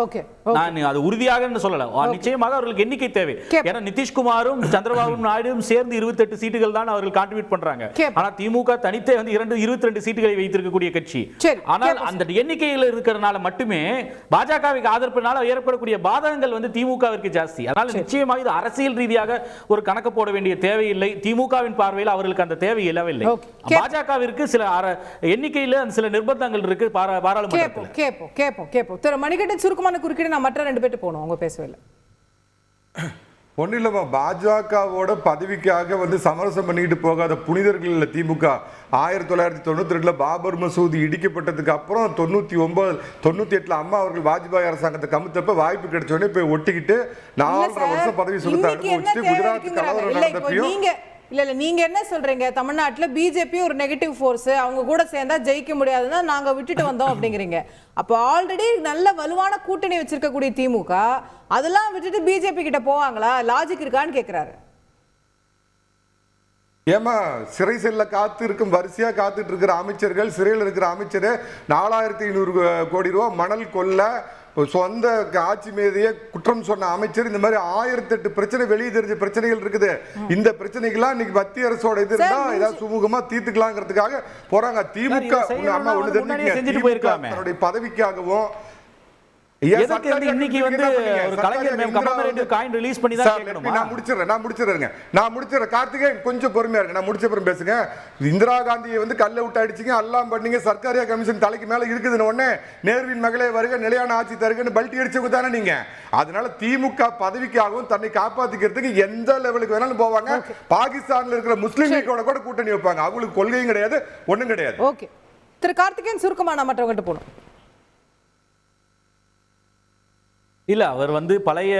நான் அது உறுதியாக சொல்லல, நிச்சயமாக அவர்களுக்கு எண்ணிக்கை தேவை. ஏன்னா நிதிஷ்குமாரும் சந்திரபாபு நாயுடும் சேர்ந்து 28 சீட்டுகள் தான் அவர்கள் கான்ட்ரிபியூட் பண்றாங்க. ஆனா திமுக தனித்தே வந்து 22 சீட்டுகளை வைத்திருக்கக்கூடிய கட்சி. ஆனால் அந்த எண்ணிக்கையில் இருக்கிறனால மட்டுமே பாஜகவுக்கு ஆதரவுனால ஏற்படக்கூடிய பாதகங்கள் வந்து திமுகவிற்கு ஜாஸ்தி. அதனால நிச்சயமாக இது அரசியல் ரீதியாக ஒரு கணக்கு போட வேண்டிய தேவையில்லை. திமுகவின் பார்வையில் அவர்களுக்கு அந்த தேவை இல்லவில்லை. பாஜகவிற்கு சில எண்ணிக்கையில் சில நிர்பந்தங்கள் இருக்கு பாராளுமன்றத்தில். கேப்போம். திரு மணிகண்டன் சுருக்கமான குறுக்கீடு நான் மற்ற 2 பேர்ட்டு போகணும், அவங்க பேசவே இல்லை. ஒன்றும் இல்லைம்மா, பாஜகவோட பதவிக்காக வந்து சமரசம் பண்ணிட்டு போகாத புனிதர்கள் இல்லை திமுக. 1992 பாபர் மசூதி இடிக்கப்பட்டதுக்கு அப்புறம் 99, 98 அம்மா அவர்கள் வாஜ்பாய் அரசாங்கத்தை கமுத்தப்ப வாய்ப்பு கிடைச்ச உடனே போய் ஒட்டிக்கிட்டு 4.5 வருஷம் பதவி சுகத்தை அனுபவிச்சுட்டு குஜராத் கலவரம் நடந்தப்பையும் இல்ல நீங்க என்ன சொல்றீங்க? தமிழ்நாட்டுல பிஜேபி ஒரு நெகட்டிவ் ஃபோர்ஸ், அவங்க கூட சேர்ந்தா ஜெயிக்க முடியாதுன்னா நாங்க விட்டுட்டு வந்தோம் அப்படிங்கிறீங்க. அப்போ ஆல்ரெடி நல்ல வலுவான கூட்டணி வச்சிருக்கக்கூடிய திமுக அதெல்லாம் விட்டுட்டு பிஜேபி கிட்ட போவாங்களா? லாஜிக் இருக்கான்னு கேக்குறாரு. ஏமா சிறை செல்ல காத்து இருக்கும், வரிசையா காத்துட்டு இருக்கிற அமைச்சர்கள், சிறையில் இருக்கிற அமைச்சர் 4500 கோடி ரூபாய் மணல் கொள்ள சொந்த ஆட்சி மீதையே குற்றம் சொன்ன அமைச்சர், இந்த மாதிரி 1008 பிரச்சனை வெளியே தெரிஞ்ச பிரச்சனைகள் இருக்குது. இந்த பிரச்சனைகள்லாம் இன்னைக்கு மத்திய அரசோட இது இருந்தா ஏதாவது சுமூகமா தீர்த்துக்கலாங்கிறதுக்காக போறாங்க. திமுக அம்மா ஒண்ணு தெரிஞ்சுக்க, தன்னுடைய பதவிக்காகவும் இன்னைக்கு வந்து ஒரு கலைஞர் கமெமரேட்டிவ் காயின் ரிலீஸ் பண்ணி தான் கேட்கணும். நான் முடிச்சிடுறேன் கார்த்திகேயன், கொஞ்சம் பொறுமையா இருக்கு, நான் முடிச்ச அப்புறம் பேசுங்க. இந்திரா காந்தியை வந்து கல்ல விட்டு அடிச்சிங்க, எல்லாம் பண்ணீங்க, சர்க்காரியா கமிஷன் தலைக்கு மேல இருக்குதுன்னு உடனே நேருவின் மகளே வருக, நிலையான ஆட்சி தருகன்னு பல்ட்டி அடிச்சவங்க தானே நீங்க. அதனால திமுக பதவிக்காகவும் தன்னை காப்பாத்திக்கிறதுக்கு எந்த லெவலுக்கு வேணாலும் போவாங்க. பாகிஸ்தான்ல இருக்கிற முஸ்லீம் லீக்கோட கூட கூட்டணி வைப்பாங்க. அவங்களுக்கு கொள்கையும் கிடையாது, ஒண்ணும் கிடையாது. ஓகே திரு கார்த்திகேயன், சுருக்கமான மற்றவங்கிட்ட போகணும். இல்லை, அவர் வந்து பழைய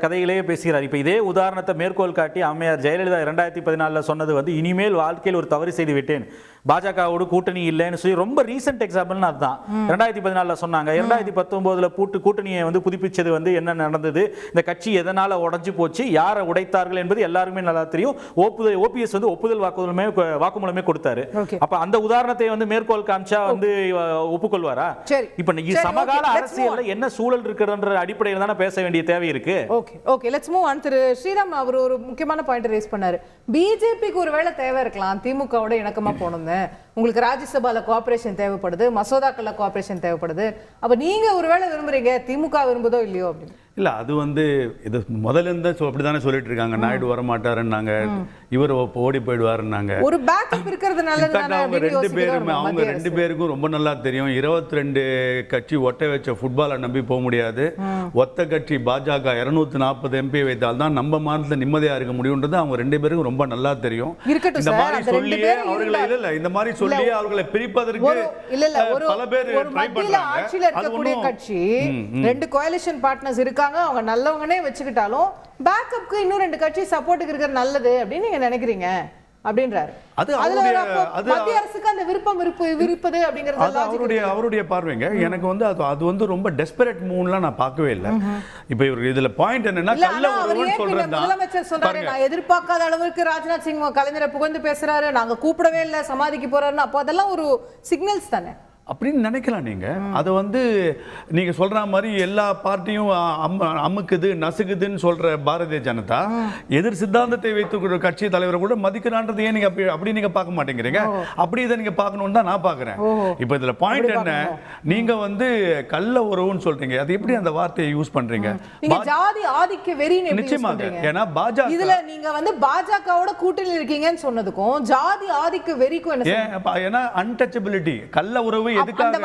கதையிலேயே பேசுகிறார். இப்போ இதே உதாரணத்தை மேற்கோள் காட்டி அம்மையார் ஜெயலலிதா 2014 சொன்னது வந்து, இனிமேல் வாழ்க்கையில் ஒரு தவறு செய்து விட்டேன், பாஜகவோடு கூட்டணி இல்லைன்னு சொல்லி ரொம்ப ரீசெண்ட் எக்ஸாம்பிள்னு அதுதான். 2014 சொன்னாங்க. 2019 கூட்டணியை வந்து புதுப்பிச்சது வந்து என்ன நடந்தது, இந்த கட்சி எதனால உடைஞ்சு போச்சு, யாரை உடைத்தார்கள் என்பது எல்லாருமே நல்லா தெரியும். ஓபிஎஸ் வந்து ஒப்புதல் வாக்குமூலமே கொடுத்தாரு. அப்ப அந்த உதாரணத்தை வந்து மேற்கோள் காமிச்சா வந்து ஒப்புக்கொள்வாரா? இப்ப சமகால அரசியல்ல என்ன சூழல் இருக்குன்ற அடிப்படையில் தானே பேச வேண்டிய தேவை இருக்கு. Okay let's move on. திரு ஸ்ரீராம் அவர் ஒரு முக்கியமான பாயிண்ட் ரேஸ் பண்ணாரு. பிஜேபிக்கு ஒருவேளை தேவை இருக்கலாம் திமுகவோட இணக்கமா போகணும்னு. உங்களுக்கு ராஜ்யசபால கோஆபரேஷன் தேவைப்படுது, மசோதாக்கள்ல கோஆபரேஷன் தேவைப்படுது. அப்ப நீங்க ஒருவேளை விரும்புறீங்க, திமுக விரும்புதோ இல்லையோ அப்படின்னு? இல்லை, அது வந்து இது முதல்ல இருந்து அப்படி தானே சொல்லிட்டு இருக்காங்க. நாயுடு வரமாட்டாருன்னாங்க, இவர் ஓடி போயிடுவாருன்னாங்க. ஒரு பேக்கப் இருக்கிறது நல்லது தானே. அவங்க ரெண்டு பேருக்கும் ரொம்ப நல்லா தெரியும். 22 கட்சி ஒட்ட வச்ச ஃபுட்பாலை நம்பி போக முடியாது. ஒத்த கட்சி பாஜக 240 MP வைத்தால் தான் நம்ம மாநிலத்தில் நிம்மதியா இருக்க முடியும்ன்றது அவங்க ரெண்டு பேருக்கும் ரொம்ப நல்லா தெரியும். இந்த மாதிரி சொல்லியே அவர்களை இல்ல இந்த மாதிரி சொல்லியே அவர்களை பிரிப்பதற்கு பல பேர் ட்ரை பண்றாங்க. ஆட்சியில் இருக்கக்கூடிய கட்சி 2 கோலிஷன் பார்ட்னர்ஸ் இருக்காங்க, அவங்க நல்லவங்கனே வச்சுக்கிட்டாலும் பேக்கப்க்கு இன்னும் 2 கட்சி சப்போர்ட்டுக்கு இருக்கிறது நல்லது அப்படின்னு நீங்க நினைக்கிறீங்க அப்படின்றாரு. மத்திய அரசுக்கு அந்த விருப்பம் இருப்பது அப்படிங்கிறது அவருடைய பார்வைங்க. எனக்கு வந்து அது வந்து ரொம்ப டெஸ்பரேட் மூவ்லாம் நான் பார்க்கவே இல்லை. இப்போ இவர் இதுல பாயிண்ட் என்னன்னா கள்ள ஒருவன் சொல்றது. முதலமைச்சர் சொல்றாரு, நான் எதிர்பார்க்காத அளவுக்கு ராஜ்நாத் சிங் கலைஞரை புகழ்ந்து பேசுறாரு, நாங்க கூப்பிடவே இல்லை, சமாதிக்கு போறாருன்னு. அப்போ அதெல்லாம் ஒரு சிக்னல்ஸ் தானே அப்படின்னு நினைக்கலாம் நீங்க. அதை வந்து நீங்க சொல்ற மாதிரி எல்லா பார்ட்டியும் அமுக்குது நசுக்குதுன்னு சொல்ற பாரதிய ஜனதா எதிர் சித்தாந்தத்தை வைத்து கட்சி தலைவரை கூட மதிக்கிறான்றது ஏன் நீங்க அப்படி நீங்க பார்க்க மாட்டேங்கிறீங்க? அப்படி இதை நீங்க பார்க்கணும்னு தான் நான் பார்க்கிறேன். இப்போ இதுல பாயிண்ட் என்ன, நீங்க வந்து கள்ள உறவுன்னு சொல்றீங்க, அது எப்படி அந்த வார்த்தையை யூஸ் பண்றீங்க? ஜாதி ஆதிக்க வெறின்னு நிச்சயமாக. ஏன்னா பாஜக இதுல நீங்க வந்து பாஜகவோட கூட்டணி இருக்கீங்கன்னு சொன்னதுக்கும் ஜாதி ஆதிக்க வெறிக்கும் என்ன? ஏன்னா அன்டச்சபிலிட்டி கள்ள உறவு எதுக்காக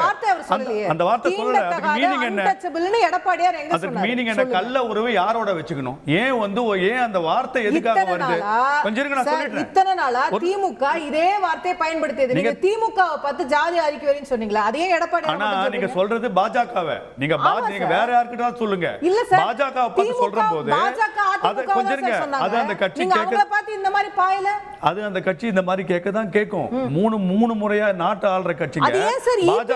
அந்த வார்த்தை சொல்லல. அதுக்கு மீனிங் என்ன? அன்டச்சபிள்னு எடப்பாடியார் எங்க சொன்னாரு? அதுக்கு மீனிங் என்ன? கள்ள உறவு யாரோட வெச்சுக்கணும்? ஏன் அந்த வார்த்தை எதுக்காக வருது? கொஞ்சம் இருங்க, நான் சொல்லிட்டேன். இத்தனை நாளா திமுக இதே வார்த்தையை பயன்படுத்தியது. நீங்க திமுகவை பார்த்து ஜாதி ஆதிக்க வெறின்னு சொன்னீங்களா? அதே எடப்பாடியார். ஆனா நீங்க சொல்றது பாஜகவை, நீங்க வேற யார்கிட்ட சொல்லுங்க. பாஜகவை பார்த்து சொல்றபோது அது கொஞ்சம் இருங்க, அது அந்த கட்சி கேட்க பார்த்து இந்த மாதிரி பாயல, அது அந்த கட்சி இந்த மாதிரி கேட்க தான் கேட்கும். மூணு முறையா நாட்டு ஆள்ற கட்சிங்க. பாஜக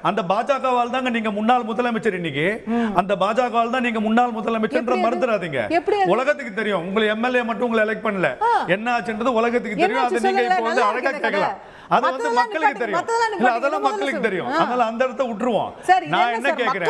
அந்த பாஜகவால் தாங்க நீங்க முன்னாள் முதலமைச்சர். இன்னைக்கு அந்த பாஜகவால் தான் நீங்க முன்னாள் முதலமைச்சர் மறந்துடாதீங்க. உலகத்துக்கு தெரியும். உங்களை எம்எல்ஏ மட்டும் உங்களை எலெக்ட் பண்ணல, என்ன ஆச்சுன்றது உலகத்துக்கு தெரியும். அதை நீங்க இப்போ வந்து அழகா கேட்கலாம். அது வந்து மக்களுக்கு தெரியும். இல்ல அதெல்லாம் மக்களுக்கு தெரியும். அதனால அந்த இடத்தை விட்டுருவோம். நான் என்ன கேக்குறேன்,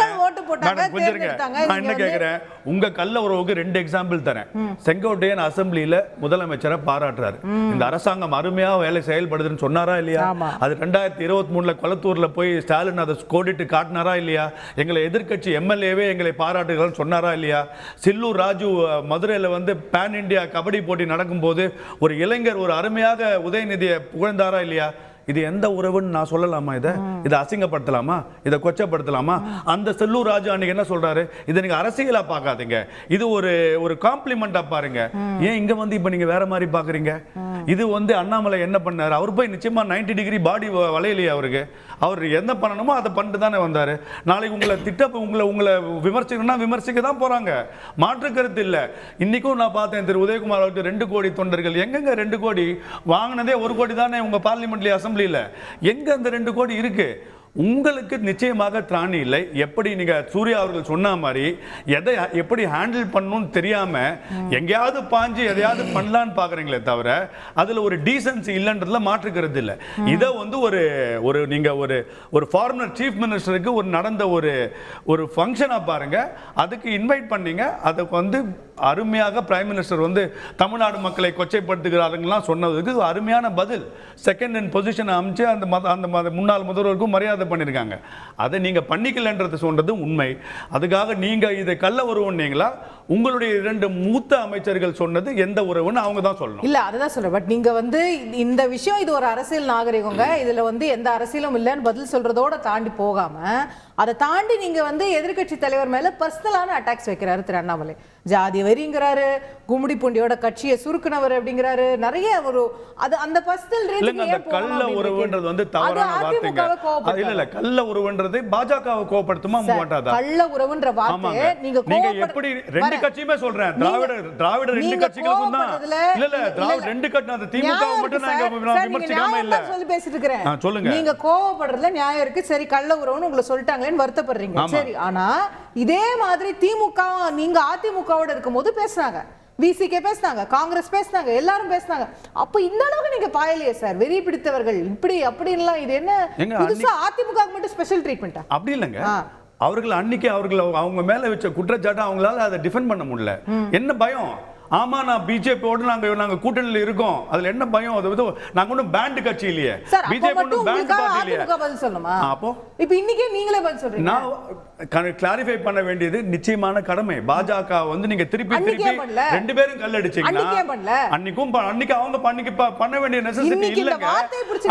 நான் என்ன கேக்குறேன், உங்க கள்ள உறவுக்கு 2 எக்ஸாம்பிள் தரேன். செங்கோட்டையன் அசெம்பிளியில முதலமைச்சரை பாராட்டுறாரு. இந்த அரசாங்கம் அருமையா வேலை செயல்படுதுன்னு சொன்னாரா இல்லையா? அது 2023 கொளத்தூர்ல போய் ஸ்டாலின் அதை கோடிட்டு காட்டினாரா இல்லையா? எங்களை எதிர்க்கட்சி எம்எல்ஏவே எங்களை பாராட்டுகிறான்னு சொன்னாரா இல்லையா? சில்லூர் ராஜு மதுரையில வந்து பேன் இந்தியா கபடி போட்டி நடக்கும் போது ஒரு இளைஞர் ஒரு அருமையாக உதயநிதியை புகழ்ந்தாரா இல்லையா? இது எந்த உறவுன்னு நான் சொல்லலாமா? இதை அசிங்கப்படுத்தலாமா? இதை கொச்சப்படுத்தலாமா? அந்த செல்லூர் ராஜு அன்னைக்கு என்ன சொல்றாரு, இதை நீங்க அரசியலா பார்க்காதீங்க, இது ஒரு காம்ப்ளிமெண்டா பாருங்க. ஏன் இங்க வந்து இப்ப நீங்க வேற மாதிரி பாக்குறீங்க? இது வந்து அண்ணாமலை என்ன பண்ணாரு? அவர் போய் நிச்சயமா 90 டிகிரி பாடி வளையலையே அவருக்கு. அவர் என்ன பண்ணணுமோ அதை பண்ணிட்டு தானே வந்தாரு. நாளைக்கு உங்களை விமர்சிக்கணும்னா விமர்சிக்க தான் போறாங்க, மாற்று கருத்து இல்லை. இன்னைக்கும் நான் பார்த்தேன் திரு உதயகுமார் அவருக்கு 2 கோடி தொண்டர்கள். எங்கெங்க 2 கோடி வாங்கினதே 1 கோடி தானே உங்க பார்லிமெண்ட்ல அசம்பிளியில. எங்க அந்த 2 கோடி இருக்கு? உங்களுக்கு நிச்சயமாக திராணி இல்லை. எப்படி நீங்க சூர்யா அவர்கள் சொன்ன மாதிரி எதை எப்படி ஹேண்டில் பண்ணணும்னு தெரியாம எங்கேயாவது பாஞ்சு எதையாவது பண்ணலான்னு பாக்குறீங்களே தவிர அதுல ஒரு டீசன்சி இல்லைன்றதுல மாற்றுக்கிறது இல்லை. இதை வந்து ஒரு நீங்க ஒரு ஃபார்மர் சீஃப் மினிஸ்டருக்கு நடந்த ஒரு ஃபங்க்ஷனா பாருங்க. அதுக்கு இன்வைட் பண்ணீங்க. அதுக்கு வந்து அருமையாக பிரைம் மினிஸ்டர் வந்து தமிழ்நாடு மக்களை கொச்சைப்படுத்துகிறாருங்களாம் சொன்னதுக்கு அருமையான பதில். செகண்ட் இன் பொசிஷன் அமைச்சு அந்த முன்னாள் முதல்வருக்கும் மரியாதை பண்ணியிருக்காங்க. அதை நீங்க பண்ணிக்கலன்றது சொல்றது உண்மை. அதுக்காக நீங்க இதை கள்ள உறவுன்னீங்களா? உங்களுடைய 2 மூத்த அமைச்சர்கள் சொன்னது எந்த உறவுன்னு அவங்க தான் சொல்லணும். இல்ல அதுதான் சொல்றேன். பட் நீங்க வந்து இந்த விஷயம் இது ஒரு அரசியல் நாகரிகங்க, இதுல வந்து எந்த அரசியலும் இல்லைன்னு பதில் சொல்றதோட தாண்டி போகாம அதை தாண்டி நீங்க வந்து எதிர்கட்சி தலைவர் மேல பர்சனலான அட்டாக்ஸ் வைக்கிறாரு திரு அண்ணாமலை. ஜாதி வெறிங்கிறாரு, கும்மிடி பூண்டியோட கட்சியை சுருக்குனவர் அப்படிங்கிறாரு. நிறைய அந்த பர்சனல் ரேஞ்சுக்கு அந்த கள்ள உறவுன்றது வந்து தவறான வார்த்தைங்க. இல்ல இல்ல கள்ள உறவுன்றது பாஜகவை கோபப்படுத்துமா மாட்டாதா? கள்ள உறவுன்ற வார்த்தை நீங்க எப்படி ரெண்டு கட்சியுமே சொல்றேன், திராவிட ரெண்டு கட்சிகளுக்கும் தான். இல்ல திராவிட ரெண்டு கட்சி, அந்த திமுக மட்டும் நான் விமர்சிக்காம இல்ல சொல்லி பேசிட்டு இருக்கேன். சொல்லுங்க. நீங்க கோவப்படுறதுல நியாயம் இருக்கு. சரி, கள்ள உறவுன்னு உங்களை சொல்லிட்டாங்களேன்னு வருத்தப்படுறீங்க. சரி, ஆனா இதே மாதிரி திமுக நீங்க அதிமுகவோட இருக்கும்போது பேசுனாங்க, விசிகே பேசினாங்க, காங்கிரஸ் பேசினாங்க, எல்லாரும் பேசினாங்க. அப்ப இந்த அளவுக்கு நீங்க பாயலையே சார், வெறி பிடித்தவர்கள் இப்படி அப்படின்லாம். இது என்ன புதுசா அதிமுக மட்டும் ஸ்பெஷல் ட்ரீட்மெண்டா? அப்படி இல்லைங்க. அவர்கள் அன்னைக்கு அவங்க மேல வச்ச குற்றச்சாட்டு அவங்களால அதை டிஃபெண்ட் பண்ண முடியல. என்ன பயம்? ஆமா, நான் பிஜேபியோட நாங்க கூட்டணியில் இருக்கோம், அதுல என்ன பயம்? அது நாங்க ஒன்றும் பேண்ட் கட்சி இல்லையே, பிஜேபி ஒன்றும் பேண்ட் பார்ட்டி இல்லையே. பதில் சொல்லுமா? அப்போ இப்போ இன்னைக்கே நீங்களே பதில் சொல்றீங்க. நான் கிளாரிஃபை பண்ண வேண்டியது நிச்சயமான கடமை. பாஜக நீங்க திருப்பி ரெண்டு பேரும் கல்லடிச்சீங்கன்னா அன்னைக்கு அவங்க பண்ண வேண்டிய நெசசிட்டி இல்லங்க.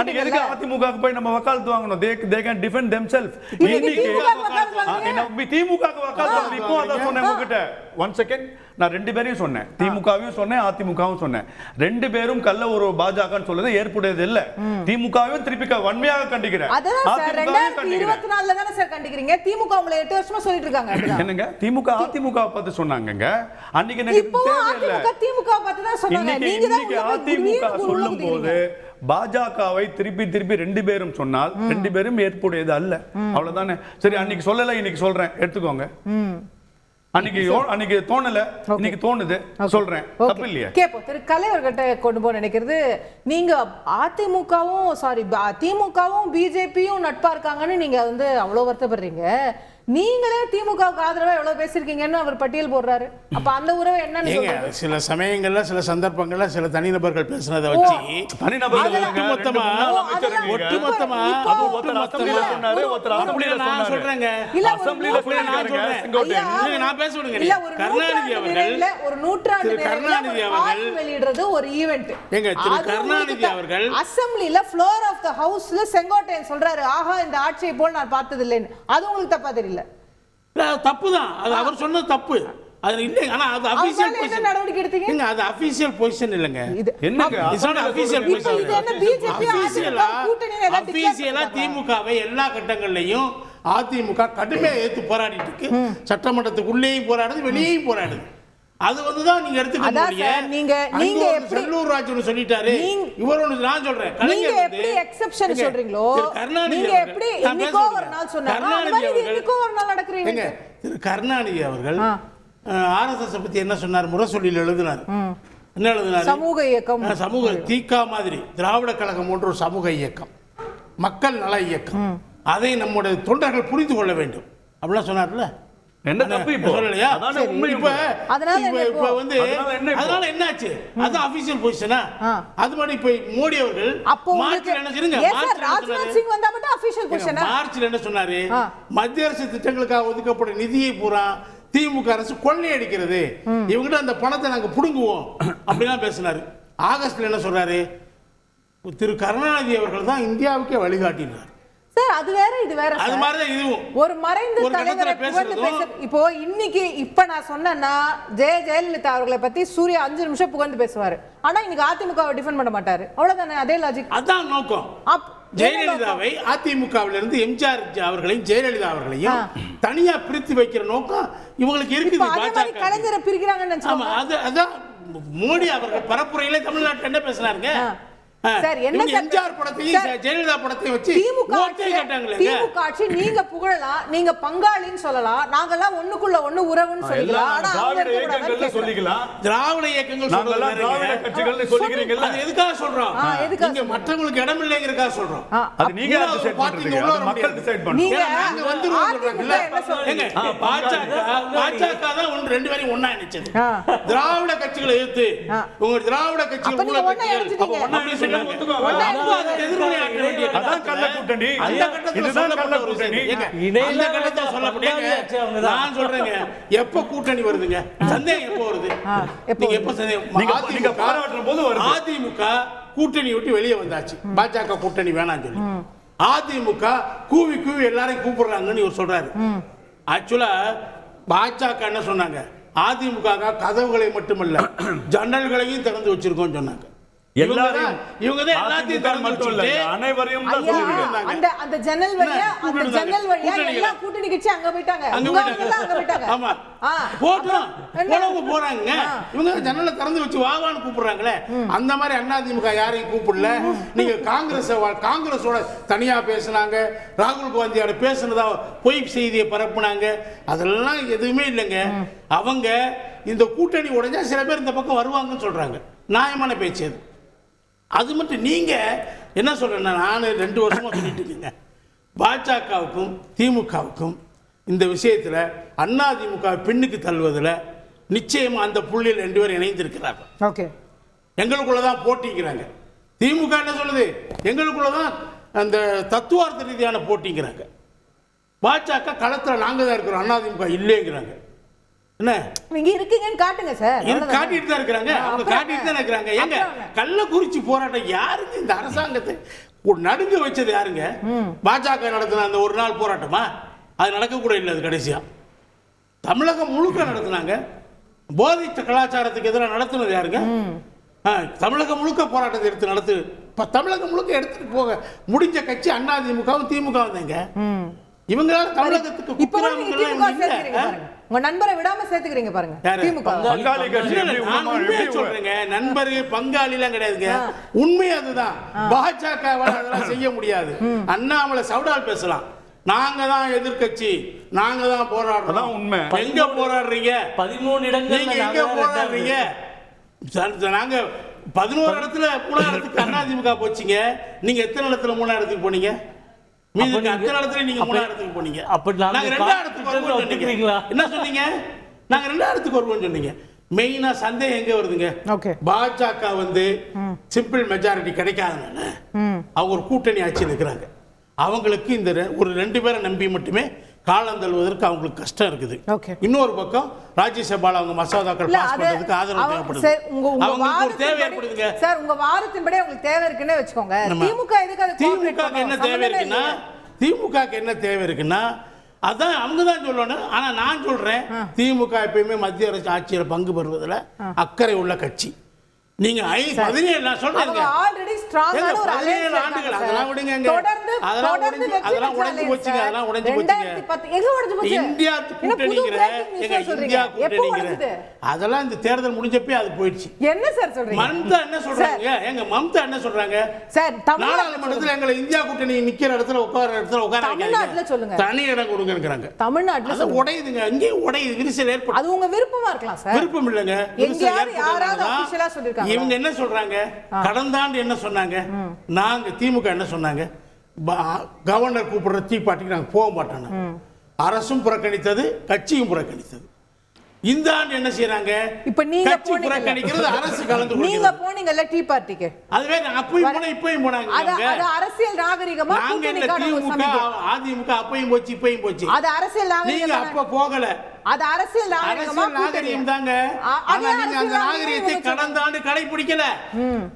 அன்னைக்கு எதுக்கு அதிமுக போய் நம்ம வக்காலத்து வாங்கணும்? they can defend themselves. இன்னைக்கு திமுக வக்காலத்து இப்போ அத சொன்னேன் உங்ககிட்ட. ஒன் செகண்ட், நான் ரெண்டு பேரையும் சொன்னேன், திமுகவையும் சொன்னேன், அதிமுகவும் சொன்னேன். ரெண்டு பேரும் கள்ள ஒரு பாஜகன்னு சொல்றது ஏற்புடையது இல்ல. திமுகவையும் திருப்பி வன்மையாக கண்டிக்கிறேன். திமுக 8 வருஷமா சொல்லிட்டு இருக்காங்க. என்னங்க திமுக அதிமுக பத்தி சொன்னாங்கங்க அன்னைக்கு? எனக்கு தேவையில்லை. திமுக பத்தி தான் சொன்னாங்க. இன்னைக்கு அதிமுக சொல்லும்போது பாஜகவை திருப்பி ரெண்டு பேரும் சொன்னால் ரெண்டு பேரும் ஏற்புடையது அல்ல. அவ்வளவுதானே. சரி, அன்னைக்கு சொல்லல, இன்னைக்கு சொல்றேன், எடுத்துக்கோங்க. அன்னைக்கு தோணல, இன்னைக்கு தோணுது, சொல்றேன், தப்பு இல்லையா? கேப்போம். திரு கலை அவர்கிட்ட கொண்டு போக நினைக்கிறது, நீங்க திமுகவும் பிஜேபியும் நட்பா இருக்காங்கன்னு நீங்க அவ்வளவு வருத்தப்படுறீங்க. நீங்களே திமுகவுக்கு ஆதரவா எவ்வளவு பேசிருக்கீங்கன்னு அவர் பட்டியல் போடுறாரு. அப்ப அந்த உறவு என்னன்னு சொல்லுங்க. சில சமயங்கள்ல சில சந்தர்ப்பங்கள்ல சில தனிநபர்கள் பேசுனதை வச்சு ஒரு நூற்றாண்டு வெளியிடுறது ஒரு ஈவென்ட். கருணாநிதி அவர்கள் அசெம்பிளில ஃப்ளோர் ஆஃப் த ஹவுஸ்ல செங்கோட்டையன் சொல்றாரு, ஆஹா இந்த ஆட்சியை போல் நான் பார்த்தது இல்லைன்னு. அது உங்களுக்கு தப்பா தெரியல? தப்புதான், அது அவர் சொன்னது தப்பு. அது இல்ல, ஆனா அது அபிஷியல் பொசிஷன். நடவடிக்கை எடுத்தீங்க. அது அபிஷியல் பொசிஷன் இல்லங்க. என்னங்க இட்ஸ் நாட் அபிஷியல் பொசிஷன். இது என்ன பிஜேபி அபிஷியலா திமுகவை எல்லா கட்டங்கள்லயும் அதிமுக கடுமையா ஏத்து போராடிட்டு இருக்கு. சட்டமன்றத்துக்குள்ளேயும் போராடுது, வெளியேயும் போராடுது. அது தான் நீங்க எடுத்துக்கீங்க. நீங்க எப்படி செல்லூர் ராஜு சொல்லிட்டாரு, இவர் ஒன்னு நான் சொல்றேன். நீங்க எப்படி எக்ஸெப்ஷன் சொல்றீங்களோ, நீங்க எப்படி இன்னைக்கோ ஒரு நாள் சொன்னாங்க, இன்னைக்கோ ஒரு நாள் நடக்குறீங்க. திரு கருணாநிதி அவர்கள் ஆர்எஸ்எஸ் பத்தி என்ன சொன்னார்? முரசொலியில் எழுதினார். என்ன எழுதினார்? சமூக இயக்கம். சமூக தீகா மாதிரி திராவிட கழகம் போன்ற ஒரு சமூக இயக்கம், மக்கள் நல இயக்கம், அதை நம்முடைய தொண்டர்கள் புரிந்து கொள்ள வேண்டும் அப்படிலாம் சொன்னார்ல. என்ன தப்பு இப்போ சொல்லலையா? அதனால என்னாச்சு? அது அபிஷியல் பொசிஷனா? அது மாதிரி இப்ப மோடி அவர்கள் மார்ச்ல என்ன சொல்லுங்க, மார்ச்ல என்ன சொன்னாரு? மத்திய அரசு திட்டங்களுக்காக ஒதுக்கப்படும் நிதியை பூரா திமுக அரசு கொள்ளையடிக்கிறது, இவங்கிட்ட அந்த பணத்தை நாங்க புடுங்குவோம் அப்படிலாம் பேசினாரு. ஆகஸ்ட்ல என்ன சொல்றாரு? திரு கருணாநிதி அவர்கள் தான் இந்தியாவுக்கே வழிகாட்டினார். சார், அது வேற இது வேற. அது மாதிரி தான் இதுவும் ஒரு மறைந்த தலைவரை புகழ்ந்து பேச. இப்போ இன்னைக்கு நான் சொன்னேன்னா ஜெயலலிதா அவர்களை பத்தி சூர்யா 5 நிமிஷம் புகழ்ந்து பேசுவாரு. ஆனா இன்னைக்கு அதிமுகவை டிஃபெண்ட் பண்ண மாட்டாரு. அவ்வளவுதானே? அதே லாஜிக். அதான் நோக்கம். ஜெயலலிதாவை அதிமுகவில இருந்து எம்ஜிஆர் அவர்களையும் ஜெயலலிதா அவர்களையும் தனியா பிரித்து வைக்கிற நோக்கம் இவங்களுக்கு இருக்குது. கலைஞரை பிரிக்கிறாங்கன்னு நினைச்சாங்க. அதான் மோடி அவர்கள் பரப்புரையில தமிழ்நாட்டில் என்ன பேசினாருங்க? சார், என்ன எம்ஜிஆர் படத்தையும் ஜெயலலிதா படத்தையும் வச்சு திமுக ஆட்சி நீங்க புகழலாம், நீங்க பங்காளின்னு சொல்லலாம், நாங்கெல்லாம் ஒண்ணுக்குள்ள ஒண்ணு உறவுன்னு சொல்லிக்கலாம். ஆனா திராவிட இயக்கங்கள்ல சொல்லிக்கலாம், திராவிட இயக்கங்கள் சொல்றோம், திராவிட கட்சிகள்னு சொல்லிக்கிறீங்கல்ல. அது எதுக்காக சொல்றோம்? நீங்க மற்றவங்களுக்கு இடம் இல்லைங்கறதுக்காக சொல்றோம். அது நீங்க டிசைட் பண்றீங்க, அது மக்கள் டிசைட் பண்ணுங்க. நாங்க வந்துருவோம் சொல்றாங்கல்ல. ஏங்க பாஜக தான் ஒன்னு ரெண்டு பேரும் ஒண்ணா இணைச்சது. திராவிட கட்சிகளை எதிர்த்து உங்க திராவிட கட்சிகள் உள்ள கட்சிகள் அப்ப ஒண்ணா எப்ப கூட்டணி வருதுங்க? சந்தேகம் எப்ப வருது? அதிமுக கூட்டணி விட்டு வெளியே வந்தாச்சு, பாஜக கூட்டணி வேணாம் சொல்லி. அதிமுக கூவி எல்லாரையும் கூப்பிடுறாங்கன்னு இவர் சொல்றாரு. ஆக்சுவலா பாஜக என்ன சொன்னாங்க? அதிமுக கதவுகளை மட்டுமல்ல ஜன்னல்களையும் திறந்து வச்சிருக்கோம் சொன்னாங்க. எல்லாரையும் இவங்க தான் எல்லாத்தையும் அதிமுக மட்டும் இல்ல, அனைவரையும் தான் ஐயா, சொல்லிருக்காங்க. அந்த ஜன்னல் வழியா கூட்டணி எல்லா கூட்டணி கட்சி அங்க போயிட்டாங்க அங்க உங்க போயிட்டாங்க. ஆளுங்கெல்லாம் அங்க போயிட்டாங்க. ஆமா. ஆ, போட்டோம் என்ன? போனவங்க போறாங்க. இவங்க ஜன்னலை திறந்து வச்சு வாவான்னு கூப்பிடுறாங்களே. அந்த மாதிரி அதிமுக யாரையும் கூப்பிடல. நீங்க காங்கிரஸோட தனியா பேசினாங்க, ராகுல் காந்தியோட பேசுனதா பொய் செய்தியை பரப்புனாங்க. அதெல்லாம் எதுவுமே இல்லைங்க. அவங்க இந்த கூட்டணி உடைஞ்சா சில பேர் இந்த பக்கம் வருவாங்கன்னு சொல்றாங்க. நியாயமான பேச்சு அது. அது மட்டும் நீங்க என்ன சொல்றேன்னா, நான் 2 வருஷமா சொல்லிட்டு இருக்கீங்க, பாஜகவுக்கும் திமுகவுக்கும் இந்த விஷயத்துல அதிமுக பின்னுக்கு தள்ளுவதில் நிச்சயமா அந்த புள்ளியில் 2 பேர் இணைந்திருக்கிறார்கள். ஓகே, எங்களுக்குள்ளதான் போட்டிங்கிறாங்க. திமுக என்ன சொல்லுது, எங்களுக்குள்ளதான் அந்த தத்துவார்த்த ரீதியான போட்டிங்கிறாங்க. பாஜக களத்துல நாங்க தான் இருக்கிறோம், அதிமுக இல்லைங்கிறாங்க. என்ன நீங்க இருக்கீங்கன்னு காட்டுங்க சார். இது காட்டிட்டு தான் இருக்கிறாங்க. அவங்க காட்டிட்டு தான் இருக்கிறாங்க. ஏங்க கள்ளக்குறிச்சி போராட்டம் யாருங்க இந்த அரசாங்கத்தை நடுங்க வச்சது? யாருங்க? பாஜக நடத்தின அந்த ஒரு நாள் போராட்டமா? அது நடக்க கூட இல்லை. அது கடைசியா தமிழகம் முழுக்க நடத்தினாங்க. போதை கலாச்சாரத்துக்கு எதிராக நடத்துனது யாருங்க? தமிழகம் முழுக்க போராட்டத்தை எடுத்து நடத்து. தமிழகம் முழுக்க எடுத்துட்டு போக முடிஞ்ச கட்சி அதிமுகவும் திமுகவும் தாங்க. இவங்களால தமிழகத்துக்கு இப்ப நீங்க திமுக சேர்த்துக்கிறீங்க பாருங்க. உங்க நண்பரை விடாம சேர்த்துக்கிறீங்க பாருங்க. திமுக பங்காளி கட்சி எப்படி நான் உண்மையை சொல்றேங்க. நண்பர்கள் பங்காளி எல்லாம் கிடையாதுங்க. உண்மை அதுதான். பாஜகவால அதெல்லாம் செய்ய முடியாது. அண்ணாமலை சவுடால் பேசலாம், நாங்க தான் எதிர்க்கட்சி, நாங்க தான் போராடுறோம். உண்மை. எங்க போராடுறீங்க? 13 இடங்கள் நீங்க எங்க போராடுறீங்க? நாங்க 11 இடத்துல 3 இடத்துக்கு அதிமுக போச்சுங்க. நீங்க எத்தனை இடத்துல 3 இடத்துக்கு போனீங்க? மீதி அத்தனை இடத்துல நீங்க 3 இடத்துக்கு போனீங்க. நாங்க 2 இடத்துக்கு வருவோம் சொன்னீங்களா? என்ன சொன்னீங்க? நாங்க 2 இடத்துக்கு வருவோம் சொன்னீங்க. மெயினா சந்தேகம் எங்க வருதுங்க? பாஜக சிம்பிள் மெஜாரிட்டி கிடைக்காதனால அவங்க ஒரு கூட்டணி ஆட்சி நிற்கிறாங்க. அவங்களுக்கு இந்த ஒரு 2 பேரை நம்பி மட்டுமே காலம் தள்ளுவதற்கு அவங்களுக்கு கஷ்டம் இருக்குது. இன்னொரு பக்கம் ராஜ்யசபால அவங்க மசோதாக்கள் பாஸ் பண்றதுக்கு ஆதரவு தேவைப்படுது. அவங்களுக்கு ஒரு தேவை ஏற்படுதுங்க சார். உங்க வாதத்தின்படி உங்களுக்கு தேவை இருக்குன்னு வெச்சுக்கோங்க. திமுக எதுக்கு அது திமுக என்ன தேவை இருக்குன்னா, திமுகக்கு என்ன தேவை இருக்குன்னா அதான் அவங்க தான் சொல்லணும். ஆனா நான் சொல்றேன், திமுக எப்பயுமே மத்திய அரசு ஆட்சியில் பங்கு பெறுவதில் அக்கறை உள்ள கட்சி. நீங்க 17 நான் சொல்றேங்க, ஆல்ரெடி ஸ்ட்ராங்கான ஒரு அலையன்ஸ் ஆண்டுகள் அதெல்லாம் விடுங்க. அதெல்லாம் உடைஞ்சு போச்சுங்க. அதெல்லாம் உடைஞ்சு போச்சுங்க. 2010 எங்க உடைஞ்சு போச்சு? இந்தியா கூட்டணிங்கற எங்க இந்தியா கூட்டணிங்கற அதெல்லாம் இந்த தேர்தல் முடிஞ்சப்பே அது போயிடுச்சு. என்ன சார் சொல்றீங்க? மம்தா என்ன சொல்றாங்க? எங்க மம்தா என்ன சொல்றாங்க? சார் நாடாளுமன்றத்துல எங்களை இந்தியா கூட்டணி நிக்கிற இடத்துல உட்கார தமிழ்நாட்டுல சொல்லுங்க, தனி இடம் கொடுங்கங்கறாங்க. தமிழ்நாட்டுல அது உடையுதுங்க. அங்கே உடையுது, விரிசல் ஏற்படும். அது உங்க விருப்பமா இருக்கலாம் சார். விருப்பம் இல்லங்க. எங்கயாவது யாராவது ஆபீஷியலா சொல்லிருக்காங்க. இவங்க என்ன சொல்றாங்க? கடந்த ஆண்டு என்ன சொன்னாங்க? நாங்க திமுக என்ன சொன்னாங்க? கவர்னர் கூப்பிடுற டீ பார்ட்டிக்கு நாங்க போக மாட்டோம். அரசும் புறக்கணித்தது, கட்சியும் புறக்கணித்தது. இந்த ஆண்டு என்ன செய்யறாங்க? இப்ப நீங்க புறக்கணிக்கிறது, அரசு கலந்து நீங்க போனீங்கல்ல டீ பார்ட்டிக்கு. அதுவே அப்பயும் போன இப்பயும் போனாங்க. அது அரசியல் நாகரிகமா? திமுக அதிமுக அப்பயும் போச்சு இப்பயும் போச்சு. அது அரசியல் நாகரிகம். நீங்க அப்ப போகல. அது அரசியல் நாகரிகம் தாங்க. ஆனா நீங்க அந்த நாகரிகத்தை கடந்த ஆண்டு கடைபிடிக்கல.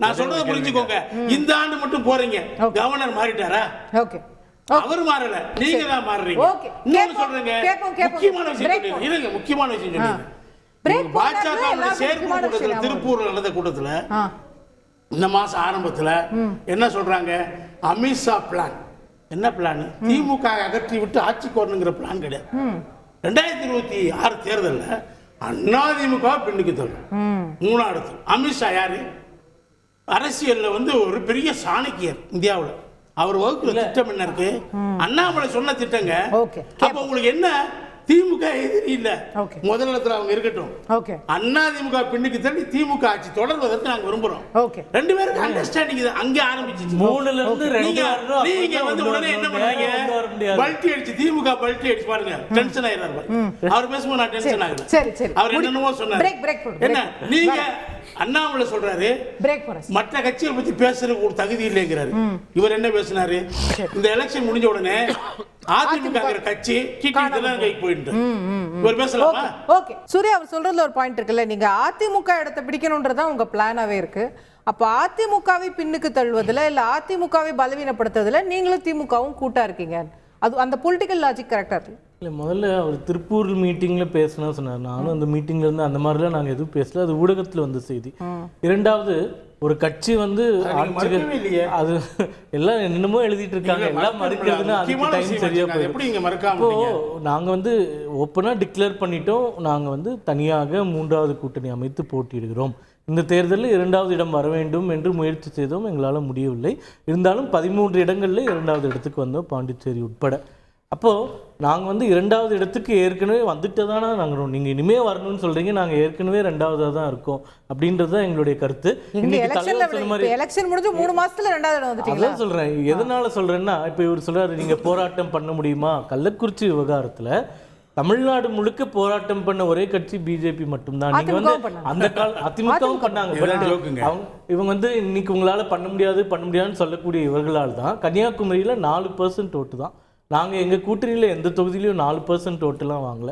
நான் சொல்றதை புரிஞ்சுக்கோங்க. இந்த ஆண்டு மட்டும் போறீங்க. கவர்னர் மாறிட்டாரா? ஓகே, அவர் மாறல, நீங்க தான் மாறுறீங்க. இன்னொன்னு சொல்றேங்க, முக்கியமான விஷயம் இருங்க, முக்கியமான விஷயம் சொல்லுங்க. பாஜக செயற்குழு கூட்டத்துல, திருப்பூர்ல நடந்த கூட்டத்துல இந்த மாசம் ஆரம்பத்துல என்ன சொல்றாங்க? அமித்ஷா பிளான். என்ன பிளான்? திமுக அகற்றி விட்டு ஆட்சிக்கு வரணுங்கிற பிளான் கிடையாது. 2026 தேர்தலில் அதிமுக பின்னுக்கு தள்ளும். 3வது அமித்ஷா யாரு? அரசியல்ல ஒரு பெரிய சாணக்கியர் இந்தியாவில். அவர் வகுக்கிற திட்டம் என்ன இருக்கு? அண்ணாமலை சொன்ன திட்டங்க. அப்ப உங்களுக்கு என்ன? திமுக எதிரி இல்ல, முதல் இடத்துல அவங்க இருக்கட்டும். அதிமுக பின்னுக்கு தள்ளி திமுக ஆட்சி தொடர்வதற்கு நாங்க விரும்புறோம். 2 பேருக்கு அண்டர்ஸ்டாண்டிங் இது அங்கே ஆரம்பிச்சிச்சு. 3ல இருந்து 2 நீங்க உடனே என்ன பண்றீங்க? பல்டி அடிச்சு திமுக பல்டி அடிச்சு பாருங்க, டென்ஷன் ஆயிராரு பாருங்க. அவர் பேசும்போது நான் டென்ஷன் ஆகல. அவர் என்னென்னமோ சொன்னாரு. என்ன நீங்க அண்ணாமலை சொல்றாரு மற்ற கட்சிகளை பத்தி பேசுறதுக்கு ஒரு தகுதி இல்லைங்கிறாரு. இவர் என்ன பேசினாரு? இந்த எலெக்ஷன் முடிஞ்ச உடனே அதிமுக கட்சி கைக்கு போயிட்டு இவர் பேசலாமா? ஓகே, சூர்யா அவர் சொல்றதுல ஒரு பாயிண்ட் இருக்குல்ல, நீங்க அதிமுக இடத்தை பிடிக்கணும்ன்றதான் உங்க பிளானாவே இருக்கு. அப்ப அதிமுகவை பின்னுக்கு தள்ளுவதில் இல்ல அதிமுகவை பலவீனப்படுத்துறதுல நீங்களும் திமுகவும் கூட்டா இருக்கீங்க. அது அந்த பொலிட்டிக்கல் லாஜிக் கரெக்டா இருக்கு இல்லை? முதல்ல அவர் திருப்பூர் மீட்டிங்கில் பேசினா சொன்னார். நானும் அந்த மீட்டிங்ல இருந்து அந்த மாதிரிலாம் நாங்கள் எதுவும் பேசல, அது ஊடகத்தில் வந்த செய்தி. 2வது ஒரு கட்சி வந்து மறுக்கவே இல்லையே. அது எல்லாம் என்னமோ எழுதிட்டு இருக்காங்க, எல்லாம் மறுக்கிறதுன்னா அதுக்கு டைம் சரியா போயிடும். எப்படி நீங்க மறுக்காம இப்போ நாங்க வந்து ஓப்பனா டிக்ளேர் பண்ணிட்டோம், நாங்க வந்து தனியாக 3வது கூட்டணி அமைத்து போட்டியிடுகிறோம். இந்த தேர்தலில் 2வது இடம் வர வேண்டும் என்று முயற்சி செய்தோம், எங்களால் முடியவில்லை. இருந்தாலும் 13 இடங்களில் 2வது இடத்துக்கு வந்தோம், பாண்டிச்சேரி உட்பட. அப்போது நாங்கள் வந்து 2வது இடத்துக்கு ஏற்கனவே வந்துட்டு தானே நாங்கள், நீங்கள் இனிமேல் வரணும்னு சொல்கிறீங்க, நாங்கள் ஏற்கனவே 2வதாக தான் இருக்கோம் அப்படின்றது தான் எங்களுடைய கருத்து. எலெக்ஷன் முடிஞ்சு 3 மாசத்துல 2வது இடம் வந்துட்டீங்களா? அதான் சொல்கிறேன். எதனால் சொல்கிறேன்னா, இப்போ இவர் சொல்கிறாரு நீங்கள் போராட்டம் பண்ண முடியுமா? கள்ளக்குறிச்சி விவகாரத்தில் தமிழ்நாடு முழுக்க போராட்டம் பண்ண ஒரே கட்சி பிஜேபி மட்டும்தான். நீங்க வந்து அந்த அதிமுகவும் பண்ணாங்க. இவங்க வந்து இன்னைக்கு உங்களால பண்ண முடியாதுன்னு சொல்லக்கூடிய இவர்களால் தான் கன்னியாகுமரியில 4% ஓட்டு தான். நாங்க எங்க கூட்டணியில எந்த தொகுதியிலையும் 4% ஓட்டுலாம் வாங்கல.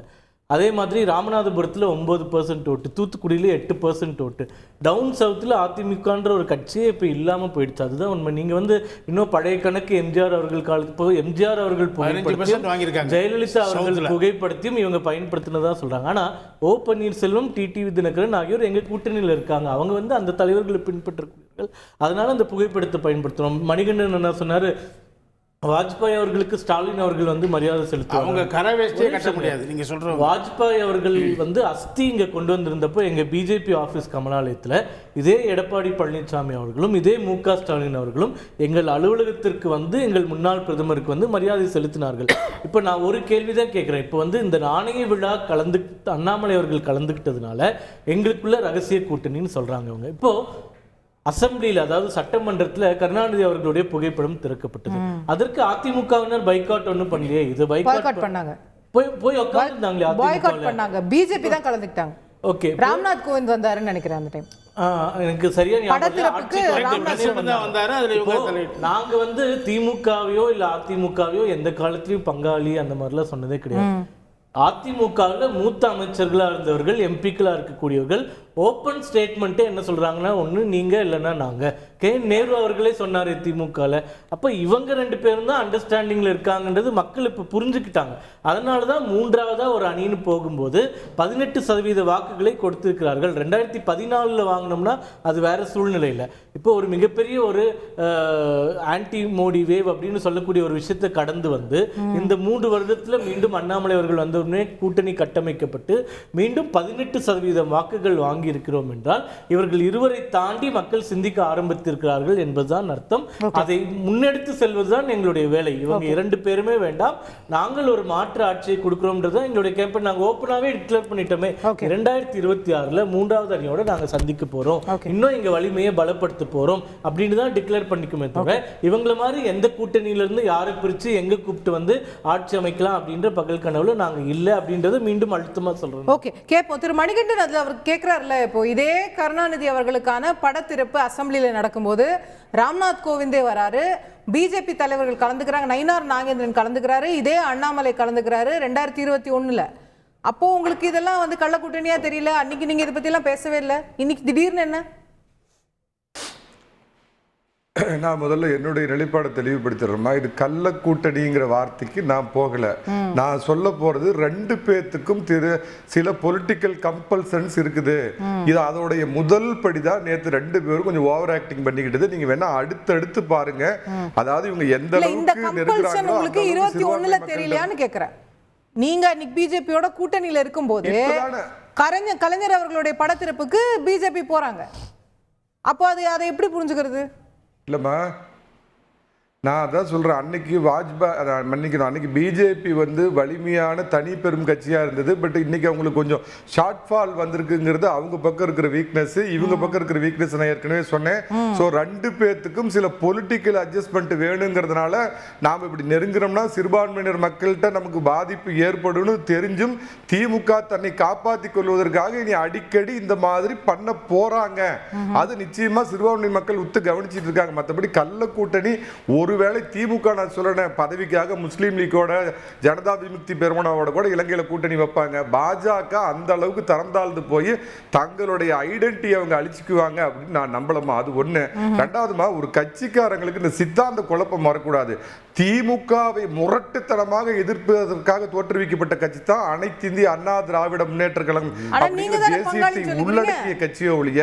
அதே மாதிரி ராமநாதபுரத்தில் 9% ஓட்டு, தூத்துக்குடியில 8% ஓட்டு. டவுன் சவுத்தில் அதிமுகன்ற ஒரு கட்சியே இப்போ இல்லாமல் போயிடுச்சு. அதுதான் உண்மை. நீங்கள் வந்து இன்னும் பழைய கணக்கு எம்ஜிஆர் அவர்கள் காலத்து எம்ஜிஆர் அவர்கள் புகைப்படத்தையும் ஜெயலலிதா அவர்கள் புகைப்படத்தையும் இவங்க பயன்படுத்தினதா சொல்கிறாங்க. ஆனால் ஓ பன்னீர்செல்வம், டிடிவி தினகரன் ஆகியோர் எங்கள் கூட்டணியில் இருக்காங்க. அவங்க வந்து அந்த தலைவர்களை பின்பற்றக்கூடியவர்கள். அதனால அந்த புகைப்படத்தை பயன்படுத்துகிறோம். மணிகண்டன் என்ன சொன்னார், வாஜ்பாய் அவர்களுக்கு ஸ்டாலின் அவர்கள் வந்து மரியாதை செலுத்துவாங்க. அவங்க கரவேஷ்டியே கட்ட முடியாது. நீங்க சொல்ற வாஜ்பாய் அவர்கள் வந்து அஸ்தி இங்க கொண்டு வந்திருந்தப்போ எங்க பிஜேபி ஆபீஸ் கமலாலயத்தில் இதே எடப்பாடி பழனிசாமி அவர்களும் இதே மு.க. ஸ்டாலின் அவர்களும் எங்கள் அலுவலகத்திற்கு வந்து எங்கள் முன்னாள் பிரதமருக்கு வந்து மரியாதை செலுத்தினார்கள். இப்போ நான் ஒரு கேள்விதான் கேட்கிறேன். இப்போ வந்து இந்த நாணய விழா அண்ணாமலை அவர்கள் கலந்துக்கிட்டதுனால எங்களுக்குள்ள ரகசிய கூட்டணின்னு சொல்றாங்க அவங்க. இப்போ அசம்பிளியில், அதாவது சட்டமன்றத்தில் கருணாநிதி அவர்களுடைய புகைப்படம் திறக்கப்பட்டது. அதற்கு அதிமுகவினர் பைகாட் ஒன்றும் பண்ணலையே. இது பைகாட் பண்ணாங்க, போய் உட்கார்ந்தாங்களே, பாய்காட் பண்ணாங்க. பிஜேபி தான் கலந்துக்கிட்டாங்க. ஓகே, ராம்நாத் கோவிந்த் வந்தாருன்னு நினைக்கிறேன் அந்த டைம். எனக்கு சரியா நாங்க வந்து திமுகவையோ இல்ல அதிமுகவையோ எந்த காலத்திலயும் பங்காளி அந்த மாதிரிலாம் சொன்னதே கிடையாது. அதிமுகவில் மூத்த அமைச்சர்களாக இருந்தவர்கள், எம்பிக்களா இருக்கக்கூடியவர்கள் ஓப்பன் ஸ்டேட்மெண்ட்டே என்ன சொல்றாங்கன்னா, ஒன்று நீங்க இல்லைன்னா நாங்க. நேரு அவர்களே சொன்னார் திமுகவில். அப்போ இவங்க 2 பேரும் தான் அண்டர்ஸ்டாண்டிங்கில் இருக்காங்கன்றது மக்கள் இப்போ புரிஞ்சுக்கிட்டாங்க. அதனால தான் 3வதாக ஒரு அணின்னு போகும்போது 18% வாக்குகளை கொடுத்திருக்கிறார்கள். 2014 வாங்கினோம்னா அது வேற சூழ்நிலையில். இப்போ ஒரு மிகப்பெரிய ஒரு ஆன்டி மோடி வேவ் அப்படின்னு சொல்லக்கூடிய ஒரு விஷயத்தை கடந்து வந்து இந்த 3 வருடத்தில் மீண்டும் அண்ணாமலை அவர்கள் வந்த உடனே கூட்டணி கட்டமைக்கப்பட்டு மீண்டும் 18% வாக்குகள் வாங்கி இருக்கிறோம் என்றால் இவர்கள் இருவரை தாண்டி மக்கள் சிந்திக்க ஆரம்பித்திருக்கிறார்கள் என்பதுதான் அர்த்தம். அதை முன்னெடுத்து செல்வதுதான் எங்களுடைய வேலை. இவங்க 2 பேருமே வேண்டாம், நாங்கள் ஒரு மாற்று ஆட்சியை கொடுக்கிறோம்ன்றது எங்களுடைய கேம்பெயின். நாங்கள் ஓப்பனாகவே டிக்ளேர் பண்ணிட்டோமே, 2026ல் 3வது அணியோட நாங்கள் சந்திக்க போறோம், இன்னும் எங்க வலிமையை பலப்படுத்த போறோம் அப்படின்னு தான் டிக்ளேர் பண்ணிக்குமே தவிர இவங்கள மாதிரி எந்த கூட்டணியிலிருந்து யாரை பிரித்து எங்க கூப்பிட்டு வந்து ஆட்சி அமைக்கலாம் அப்படின்ற பகல் கனவுல நாங்க இல்லை அப்படின்றது மீண்டும் அழுத்தமா சொல்றோம். ஓகே, கேட்போம். திரு மணிகண்டன் அதுல அவர் கேட்கிறாருல, இப்போ இதே கருணாநிதி அவர்களுக்கான படத்திறப்பு அசம்பிளியில் நடக்கும்போது ராம்நாத் கோவிந்தே வராரு, பிஜேபி தலைவர்கள் கலந்துக்கிறாங்க, நயினார் நாகேந்திரன் கலந்துக்கிறாரு, இதே அண்ணாமலை கலந்துக்கிறாரு 2021ல். அப்போ உங்களுக்கு இதெல்லாம் வந்து கள்ள கூட்டணியா தெரியல? அன்னைக்கு நீங்க இதை பத்தி எல்லாம் பேசவே இல்லை, இன்னைக்கு திடீர்னு என்ன? நான் முதல்ல என்னுடைய நிலைப்பாடை தெளிவுபடுத்திடுறேம்மா. இது கள்ள கூட்டணிங்கிற வார்த்தைக்கு நான் போகல. நான் சொல்ல போறது 2 பேத்துக்கும் சில பொலிட்டிக்கல் கம்பல்சன்ஸ் இருக்குது. இது அதோடைய முதல் படிதான். நேத்து 2 பேரும் கொஞ்சம் ஓவர் ஆக்டிங் பண்ணிக்கிட்டது. நீங்க வேணா அடுத்து பாருங்க. அதாவது இவங்க எந்த அளவுக்கு நெருங்குறாங்களோ உங்களுக்கு 21ல தெரியலையான்னு கேக்குறேன். நீங்க இன்னைக்கு பிஜேபியோட கூட்டணியில இருக்கும்போது கலைஞர் அவர்களுடைய படத்திறப்புக்கு பிஜேபி போறாங்க. அப்போ அதை எப்படி புரிஞ்சுக்கிறது? இல்லைம்மா, நான் அதான் சொல்கிறேன். அன்னைக்கு மன்னிக்கணும், அன்னைக்கு பிஜேபி வந்து வலிமையான தனி பெரும் கட்சியாக இருந்தது. பட் இன்னைக்கு அவங்களுக்கு கொஞ்சம் ஷார்ட் ஃபால் வந்திருக்குங்கிறது அவங்க பக்கம் இருக்கிற வீக்னஸ், இவங்க பக்கம் இருக்கிற வீக்னஸ் நான் ஏற்கனவே சொன்னேன். ஸோ 2 பேர்த்துக்கும் சில பொலிட்டிக்கல் அட்ஜஸ்ட்மெண்ட் வேணுங்கிறதுனால நாம் இப்படி நெருங்குறோம்னா சிறுபான்மையினர் மக்கள்கிட்ட நமக்கு பாதிப்பு ஏற்படும் தெரிஞ்சும் திமுக தன்னை காப்பாற்றி கொள்வதற்காக இனி அடிக்கடி இந்த மாதிரி பண்ண போறாங்க. அது நிச்சயமா சிறுபான்மை மக்கள் உத்து கவனிச்சிட்டு இருக்காங்க. மற்றபடி கள்ள கூட்டணி ஒருவேளை திமுக நான் சொல்றேன் பதவிக்காக முஸ்லீம் லீக்கோட ஜனதா விமுக்தி பெருமனாவோட கூட இலங்கையில கூட்டணி வைப்பாங்க. பாஜக அந்த அளவுக்கு தரந்தாழ்ந்து போய் தங்களுடைய ஐடென்டிட்டி அவங்க அழிச்சுக்குவாங்க அப்படின்னு நான் நம்பலமா. அது ஒண்ணு. 2வதுமா, ஒரு கட்சிக்காரங்களுக்கு இந்த சித்தாந்த குழப்பம் வரக்கூடாது. திமுகவை முரட்டுத்தனமாக எதிர்ப்பதற்காக தோற்றுவிக்கப்பட்ட கட்சி தான் அனைத்து இந்திய அண்ணா திராவிட முன்னேற்ற கழகம் அப்படிங்கிற தேசியத்தை உள்ளடக்கிய கட்சியை ஒழிய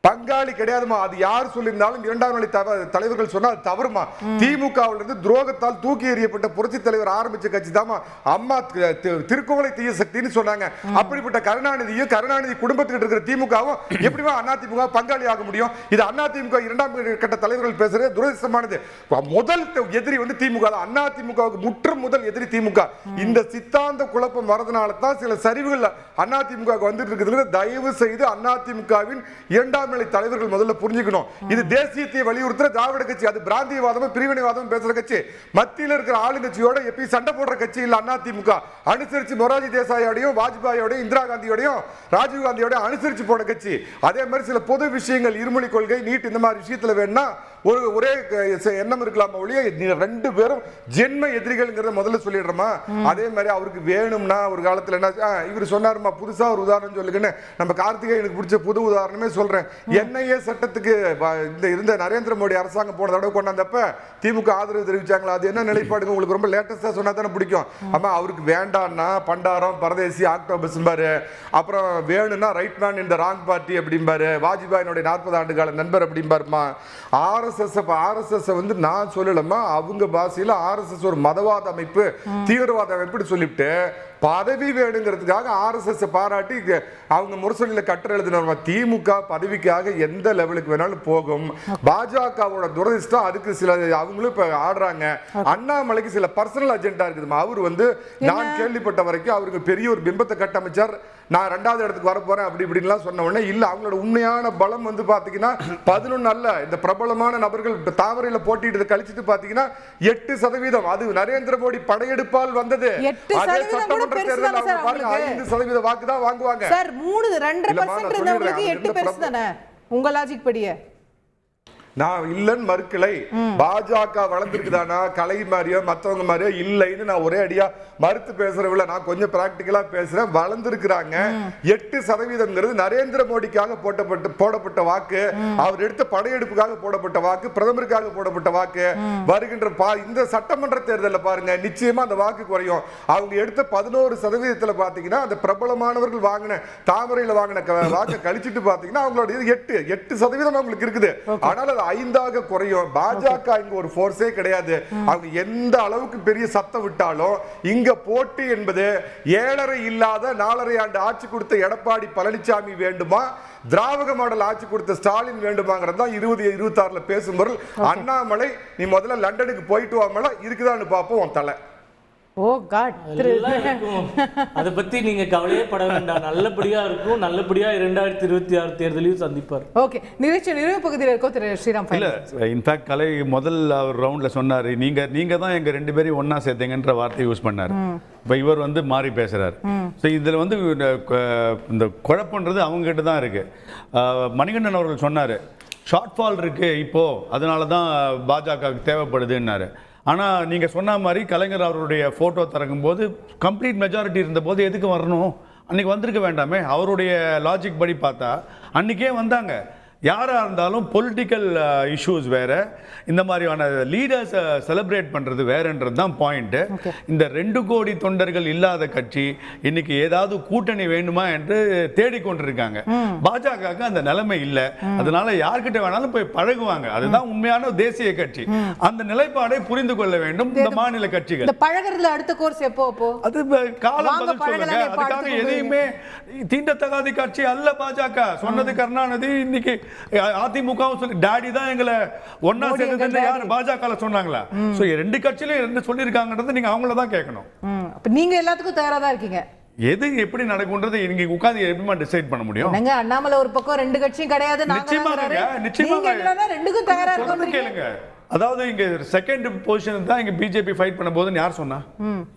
பங்காளி கிடையாதுமா. அது யார் சொல்லியிருந்தாலும் இரண்டாம் நிலை தலைவர்கள் சொன்னா அது தவறுமா. திமுகவில் இருந்து துரோகத்தால் தூக்கி எறியப்பட்ட புரட்சி தலைவர் ஆரம்பிச்ச கட்சி தாமா அம்மா திருக்கோவளை தீய சக்தின்னு சொன்னாங்க. அப்படிப்பட்ட கருணாநிதியும் கருணாநிதி குடும்பத்துக்கிட்ட இருக்கிற திமுகவும் எப்படிமா அதிமுக பங்காளி ஆக முடியும்? இது அதிமுக இரண்டாம் கட்ட தலைவர்கள் பேசுறது துரதிர்ஷ்டமானது. முதல் எதிரி வந்து திமுக தான். அதிமுகவுக்கு முற்று முதல் எதிரி திமுக. இந்த சித்தாந்த குழப்பம் வரதுனால தான் சில சரிவுகள் அதிமுக வந்துட்டு இருக்குது. தயவு செய்து அதிமுகவின் இரண்டாம் நிலை தலைவர்கள் முதல்ல புரிஞ்சுக்கணும். இது தேசியத்தை வலியுறுத்துற திராவிட கட்சி. அது பிராந்தியவாதமும் பிரிவினைவாதமும் பேசுற கட்சி. மத்தியில் இருக்கிற ஆளுங்கட்சியோட எப்பயும் சண்டை போடுற கட்சி இல்ல அதிமுக. அனுசரிச்சு மொரார்ஜி தேசாயோடையும் வாஜ்பாயோடையும் இந்திரா காந்தியோடையும் ராஜீவ் காந்தியோட அனுசரிச்சு போன கட்சி. அதே மாதிரி சில பொது விஷயங்கள் இருமொழி கொள்கை நீட் இந்த மாதிரி விஷயத்துல வேணும்னா ஒரே எண்ணம் இருக்கலாம் ஒழிய ரெண்டு பேரும் ஜென்ம எதிரிகள்ங்கிறத முதல்ல சொல்லிடுறோமா. அதே மாதிரி அவருக்கு வேணும்னா ஒரு காலத்துல என்ன இவர் சொன்னாருமா, புதுசா ஒரு உதாரணம் சொல்லுங்கன்னு நம்ம கார்த்திகேயனுக்கு பிடிச்ச புது உதாரணமே சொல்றேன். என்ஐஏ சட்டத்துக்கு இருந்த நரேந்திர மோடி அரசாங்கம் போன தடவை கொண்டாந்தப்ப திமுக ஆதரவு தெரிவிச்சாங்களா? அது என்ன நிலைப்பாடுங்க? உங்களுக்கு ரொம்ப லேட்டஸ்டா சொன்னா தானே பிடிக்கும். ஆமா, அவருக்கு வேண்டாம்னா பண்டாரம் பரதேசி ஆக்டோபஸ் பாரு, அப்புறம் வேணும்னா ரைட் மேன் இந்த ராங் பார்ட்டி அப்படிம்பாரு, வாஜ்பாயினுடைய 40 ஆண்டு கால நண்பர் அப்படிம்பாருமா. ஆர்எஸ்எஸ் வந்து நான் சொல்லலமா, அவங்க பாஷையில ஆர்எஸ்எஸ் ஒரு மதவாத அமைப்பு, தீவிரவாத அமைப்பு சொல்லிட்டு பதவி வேணுங்கிறதுக்காக ஆர்எஸ்எஸ் பாராட்டி அவங்க முரசொலியில கட்டுரை எழுதின திமுக பதவிக்காக எந்த லெவலுக்கு வேணாலும் போகும். பாஜகவோட துரதிஷ்டம் அதுக்கு சில அவங்களும் இப்ப ஆடுறாங்க. அண்ணாமலைக்கு சில பர்சனல் அஜெண்டா இருக்குது. அவர் வந்து நான் கேள்விப்பட்ட வரைக்கும் அவருக்கு பெரிய ஒரு பிம்பத்தை கட்டமைச்சார். நான் 2வது இடத்துக்கு வர போறேன் அப்படி இப்படின்லாம் சொன்ன உடனே இல்ல, அவங்களோட உண்மையான பலம் வந்து பாத்தீங்கன்னா 11 அல்ல. இந்த பிரபலமான நபர்கள் தாமரையில போட்டிட்டு கழிச்சிட்டு பாத்தீங்கன்னா 8%. அது நரேந்திர மோடி படையெடுப்பால் வந்தது. அதே சட்டமன்ற தேர்தல் அவங்க பாருங்க 5% வாக்கு தான் வாங்குவாங்க. சார் 2% இருந்தவங்களுக்கு 8% தானே உங்க லாஜிக் படியே? நான் இல்லன்னு மறுக்கலை. பாஜக வளர்ந்துருக்குதானா கலை மாதிரியோ மற்றவங்க மாதிரியோ இல்லைன்னு நான் ஒரே அடியா மறுத்து பேசுறவில்லை. நான் கொஞ்சம் பிராக்டிக்கலா பேசுறேன். வளர்ந்துருக்கிறாங்க. 8% நரேந்திர மோடிக்காக போடப்பட்ட வாக்கு, அவர் எடுத்த படையெடுப்புக்காக போடப்பட்ட வாக்கு, பிரதமருக்காக போடப்பட்ட வாக்கு. வருகின்ற இந்த சட்டமன்ற தேர்தலில் பாருங்க நிச்சயமா அந்த வாக்கு குறையும். அவங்க எடுத்த 11% பாத்தீங்கன்னா அந்த பிரபலமானவர்கள் வாங்கின தாமரையில வாங்கின வாக்கு கழிச்சிட்டு பாத்தீங்கன்னா அவங்களோட 8% அவங்களுக்கு இருக்குது. ஆனால் 5 குறையும். பாஜக இங்க ஒரு போர்ஸே கிடையாது. அவங்க எந்த அளவுக்கு பெரிய சத்தம் விட்டாலும் இங்க போட்டி என்பது 7.5 இல்லாத 4.5 ஆண்டு ஆட்சி கொடுத்த எடப்பாடி பழனிசாமி வேண்டுமா, திராவிட மாடல் ஆட்சி கொடுத்த ஸ்டாலின் வேண்டுமாங்கிறது தான் 2026 பேசும் பொருள். அண்ணாமலை நீ முதல்ல லண்டனுக்கு போயிட்டு வாமல இருக்குதான்னு பார்ப்போம் உன் தலை. ஓ காட், அதை பத்தி நீங்க கவலையே பட வேண்டாம். நல்லபடியா இருக்கும். நல்லபடியா 2026 தேர்தலையும் சந்திப்பார். ஓகே, நிறைவு பகுதியில் இருக்கோ திரு ஸ்ரீராம். இல்ல, இன்ஃபேக்ட் கலை முதல் அவர் ரவுண்ட்ல சொன்னாரு நீங்க தான் எங்க 2 பேரையும் ஒன்னா சேர்த்தீங்கன்ற வார்த்தை யூஸ் பண்ணாரு. இப்போ இவர் வந்து மாறி பேசுறாரு. ஸோ இதில் வந்து இந்த குழப்பன்றது அவங்க கிட்ட தான் இருக்கு. மணிகண்டன் அவர்கள் சொன்னாரு ஷார்ட் ஃபால் இருக்கு இப்போ, அதனால தான் பாஜக தேவைப்படுதுன்னாரு. ஆனால் நீங்கள் சொன்ன மாதிரி கலைஞர் அவருடைய ஃபோட்டோ திறக்கும்போது கம்ப்ளீட் மெஜாரிட்டி இருந்தபோது எதுக்கு வரணும்? அன்றைக்கி வந்திருக்க வேண்டாமே. அவருடைய லாஜிக் படி பார்த்தா அன்றைக்கே வந்தாங்க. யாராக இருந்தாலும் பொலிட்டிக்கல் இஷ்யூஸ் வேறு, இந்த மாதிரியான லீடர்ஸை செலிப்ரேட் பண்ணுறது வேறுன்றது தான் பாயிண்ட்டு. இந்த 2 கோடி தொண்டர்கள் இல்லாத கட்சி இன்னைக்கு ஏதாவது கூட்டணி வேண்டுமா என்று தேடிக்கொண்டிருக்காங்க. பாஜகவுக்கு அந்த நிலைமை இல்லை. அதனால யார்கிட்ட வேணாலும் போய் பழகுவாங்க. அதுதான் உண்மையான தேசிய கட்சி. அந்த நிலைப்பாடை புரிந்து கொள்ள வேண்டும் இந்த மாநில கட்சிகள். பழகுறதுல அடுத்த கோர்ஸ் எப்போ? அது காலம் பதில் சொல்லுங்க. அதுக்காக எதையுமே தீண்டத்தகாத கட்சி அல்ல பாஜக. சொன்னது கருணாநிதி, இன்னைக்கு அதிமுகவும் சொல்லி டாடி தான் எங்களை ஒன்னா சேர்ந்தது யார் பாஜக சொன்னாங்களா? சோ 2 கட்சியிலும் 2 சொல்லியிருக்காங்கன்றது நீங்க அவங்கள தான் கேட்கணும். நீங்க எல்லாத்துக்கும் தயாரா தான் இருக்கீங்க. எது எப்படி நடக்கும்ன்றது இங்க உட்கார்ந்து எப்படிமா டிசைட் பண்ண முடியும்? நீங்க அண்ணாமலை ஒரு பக்கம் 2 கட்சியும் கிடையாது. நிச்சயமா 2க்கும் தயாரா இருக்கணும். கேளுங்க. அதாவது இங்க செகண்ட் பொசிஷன் தான் இங்க பிஜேபி ஃபைட் பண்ண போதுன்னு யார் சொன்னா?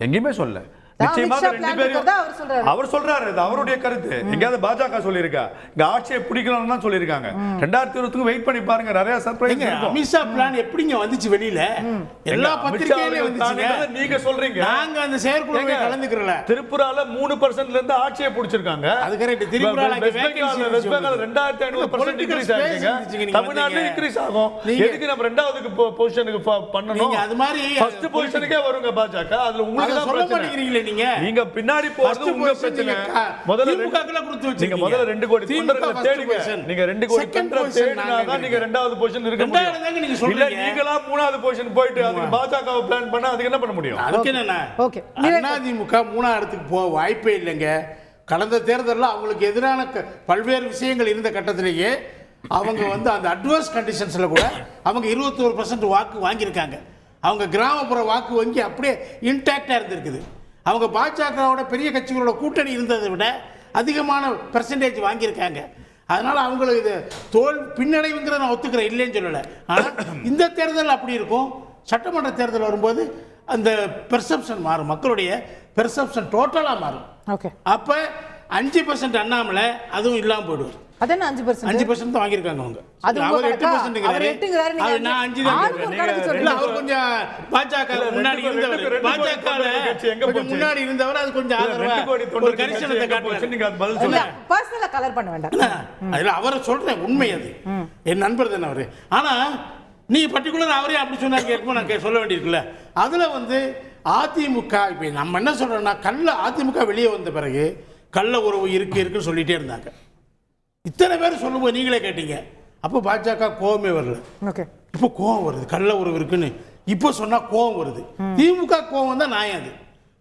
எங்கேயுமே சொல்ல. நிச்சயமாக 2 பேரும் அவர் சொல்றாரு. அது அவருடைய கருத்து. எங்கயாவது பாஜக சொல்லியிருக்கா? இங்க ஆட்சியை பிடிக்கணும்னு தான் சொல்லியிருக்காங்க. 2020க்கு வெயிட் பண்ணி பாருங்க, நிறைய சர்ப்ரைஸ் இருக்கும். அமித்ஷா பிளான் எப்படிங்க வந்துச்சு வெளியில? எல்லா பத்திரிகையிலயும் வந்துச்சுங்க. நீங்க சொல்றீங்க நாங்க அந்த செயற்குழுவை கலந்துக்கறல. திரிபுரால 3% இருந்து ஆட்சியை பிடிச்சிருக்காங்க. அது கரெக்ட். திரிபுரால வெஸ்ட் பெங்கால் 2500% இன்கிரீஸ் ஆயிடுச்சு. தமிழ்நாட்டுல இன்கிரீஸ் ஆகும். எதுக்கு நம்ம 2வது பொசிஷனுக்கு பண்ணனும்? நீங்க அது மாதிரி ஃபர்ஸ்ட் பொசிஷனுக்கே வருங்க பாஜக. அதுல உங்களுக்கு தான் சொல்ல மாட்டீங்களே. நீங்க நீங்க பின்னாடி போறது உங்க பிரச்சனை. முதல்ல நீங்க முதல்ல 2 கோடி தொண்டர்களை தேடுங்க. நீங்க 2 கோடி தொண்டரை தேடினா தான் நீங்க 2வது பொசிஷன் இருக்க முடியும். இல்ல நீங்களா 3வது பொசிஷன் போயிட்டு அதுக்கு பாஜகவை பிளான் பண்ணா அதுக்கு என்ன பண்ண முடியும்? அதுக்கு என்னன்னா அதிமுக 3வது இடத்துக்கு போக வாய்ப்பே இல்லைங்க. கடந்த தேர்தலில் அவங்களுக்கு எதிரான பல்வேறு விஷயங்கள் இருந்த கட்டத்திலேயே அவங்க வந்து அந்த அட்வர்ஸ் கண்டிஷன்ஸில் கூட அவங்க 21% வாக்கு வாங்கியிருக்காங்க. அவங்க கிராமப்புற வாக்கு வங்கி அப்படியே இன்டாக்டாக இருந்திருக்குது. அவங்க பாஜகவோட பெரிய கட்சிகளோட கூட்டணி இருந்ததை விட அதிகமான பெர்சன்டேஜ் வாங்கியிருக்காங்க. அதனால் அவங்களுக்கு இது பின்னடைவுங்கிறத நான் ஒத்துக்கிறேன், இல்லைன்னு சொல்லலை. ஆனால் இந்த தேர்தல் அப்படி இருக்கும். சட்டமன்ற தேர்தல் வரும்போது அந்த பெர்செப்ஷன் மாறும், மக்களுடைய பெர்செப்ஷன் டோட்டலாக மாறும். ஓகே, அப்போ 5% அண்ணாமலை அதுவும் இல்லாமல் போயிடுவார். அதென்ன 5% தான் வாங்கியிருக்காங்க அவங்க. அது அவர் 8%ங்கிறாரு. அது நான் 5 தான் சொல்றேன். அவர் கொஞ்சம் பாஜக முன்னாடி இருந்தவர், பாஜகல கொஞ்சம் முன்னாடி இருந்தவர், அது கொஞ்சம் ஆதரவா ஒரு கரிசனத்தை காட்டுறாரு. நீங்க அது பதில் சொல்லுங்க. பர்சனலா கலர் பண்ண வேண்டாம். அதுல அவரை சொல்றேன், உண்மை அது. என் நண்பர் தானே அவரு. ஆனா நீ பர்டிகுலர் அவரே அப்படி சொன்னாரு கேட்கும், நான் சொல்ல வேண்டியிருக்குல்ல. அதுல வந்து அதிமுக இப்ப நம்ம என்ன சொல்றோம்னா, அதிமுக வெளியே வந்த பிறகு கள்ள உறவு இருக்குன்னு சொல்லிட்டே இருந்தாங்க. இத்தனை பேர் சொல்லும்போது நீங்களே கேட்டீங்க, அப்போ பாஜக கோவமே வரல. இப்போ கோவம் வருது, கள்ள உறவு இருக்குன்னு இப்போ சொன்னா கோவம் வருது. திமுக கோவம் தான் நியாயம். அது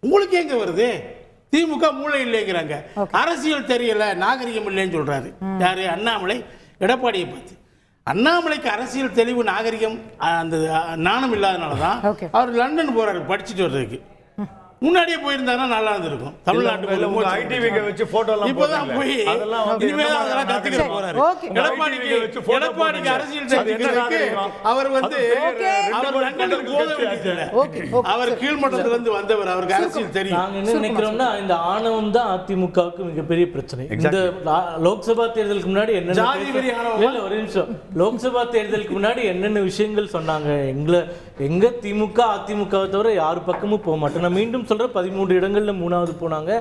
உங்களுக்கு எங்க வருது? திமுக மூளை இல்லைங்கிறாங்க, அரசியல் தெரியல, நாகரிகம் இல்லைன்னு சொல்றாரு. யாரு? அண்ணாமலை எடப்பாடியை பார்த்து. அண்ணாமலைக்கு அரசியல் தெளிவு, நாகரிகம், அந்த நாணம் இல்லாதனால தான் அவர் லண்டன் போறாரு படிச்சுட்டு வர்றதுக்கு. முன்னாடியே போயிருந்தாங்கன்னா நல்லா இருந்திருக்கும். தமிழ்நாட்டுல ஐடிவிக்கு வச்சு போட்டோ எல்லாம் இப்போதான் போய் இனிமே அதெல்லாம் கத்துக்கிற போறாரு. எடப்பாடிக்கு அரசியல் தெரிஞ்சுக்கிறதுக்கு அவர் வந்து அவர் லண்டனுக்கு போக வேண்டியதில்லை. அவர் கீழ்மட்டத்துல இருந்து வந்தவர், அவருக்கு அரசியல் தெரியும். நாங்க என்ன நினைக்கிறோம்னா, இந்த ஆணவம் தான் அதிமுகவுக்கு மிகப்பெரிய பிரச்சனை. இந்த லோக்சபா தேர்தலுக்கு முன்னாடி என்னென்ன ஒரு நிமிஷம் லோக்சபா தேர்தலுக்கு முன்னாடி என்னென்ன விஷயங்கள் சொன்னாங்க, எங்க திமுக அதிமுகவை தவிர யாரு பக்கமும் போக மாட்டோம். நான் மீண்டும் சொல்ற 13 இடங்கள்ல 3வது போனாங்க.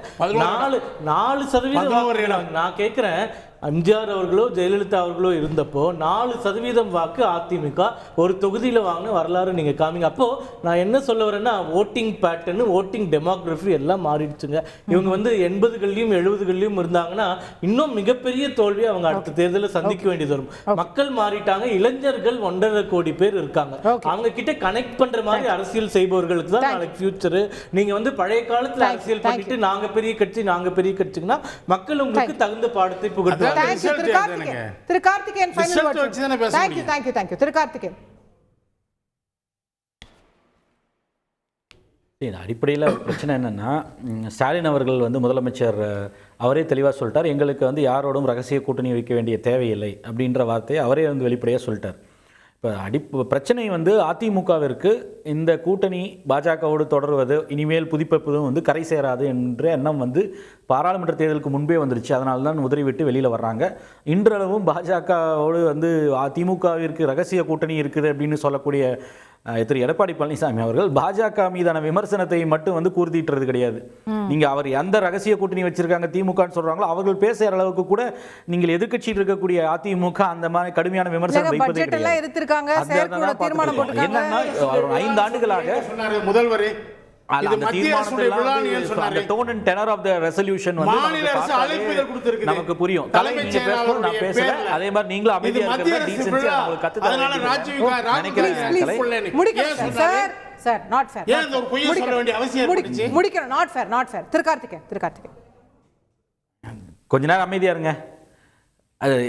4% நான் கேட்கிறேன். எம்ஜிஆர் அவர்களோ ஜெயலலிதா அவர்களோ இருந்தப்போ 4% வாக்கு அதிமுக ஒரு தொகுதியில் வாங்கின வரலாறு நீங்க காமிங்க. அப்போ நான் என்ன சொல்ல வரேன்னா, ஓட்டிங் பேட்டர்னு, ஓட்டிங் டெமோகிராஃபி எல்லாம் மாறிடுச்சுங்க. இவங்க வந்து 80கள்லையும் 70கள்லையும் இருந்தாங்கன்னா இன்னும் மிகப்பெரிய தோல்வி அவங்க அடுத்த தேர்தலில் சந்திக்க வேண்டியது வரும். மக்கள் மாறிட்டாங்க, இளைஞர்கள் 1.5 கோடி பேர் இருக்காங்க. அவங்க கிட்ட கனெக்ட் பண்ற மாதிரி அரசியல் செய்பவர்களுக்கு தான் நாளைக்கு ஃபியூச்சரு. நீங்க வந்து பழைய காலத்துல அரசியல் பண்ணிட்டு நாங்க பெரிய கட்சிங்கன்னா மக்கள் உங்களுக்கு தகுந்த பாடத்தை புகழ்ந்து. திரு Karthikeyan final words. Thank you திரு கார்த்திகேயன். அடிப்படையில் பிரச்சனை என்னன்னா, ஸ்டாலின் அவர்கள் வந்து முதலமைச்சர் அவரே தெளிவாக சொல்லிட்டார், எங்களுக்கு வந்து யாரோடும் ரகசிய கூட்டணி வைக்க வேண்டிய தேவையில்லை அப்படின்ற வார்த்தையை அவரே வந்து வெளிப்படையாக சொல்லிட்டார். இப்போ பிரச்சனை வந்து அதிமுகவிற்கு இந்த கூட்டணி பாஜகவோடு தொடர்வது இனிமேல் புதுப்பிப்பதும் வந்து கரை சேராது என்ற எண்ணம் வந்து பாராளுமன்ற தேர்தலுக்கு முன்பே வந்துருச்சு. அதனால தான் உதறிவிட்டு வெளியில் வர்றாங்க. இன்றளவும் பாஜகவோடு வந்து அதிமுகவிற்கு ரகசிய கூட்டணி இருக்குது அப்படின்னு சொல்லக்கூடிய திரு எடப்பாடி பழனிசாமி அவர்கள் பாஜக மீதான விமர்சனத்தை மட்டும் வந்து கூர்த்திட்டுறது கிடையாது. நீங்க அவர் எந்த ரகசிய கூட்டணி வச்சிருக்காங்க திமுகன்னு சொல்றாங்களோ அவர்கள் பேசுற அளவுக்கு கூட நீங்கள் எதிர்க்கட்சியில் இருக்கக்கூடிய அதிமுக அந்த மாதிரி கடுமையான விமர்சனம் வைப்பதே கிடையாது. என்னன்னா 5 ஆண்டுகளாக முதல்வர் நமக்கு புரியும். அதே மாதிரி நீங்களும் அமைதியா கொஞ்ச நேரம் அமைதியா இருங்க.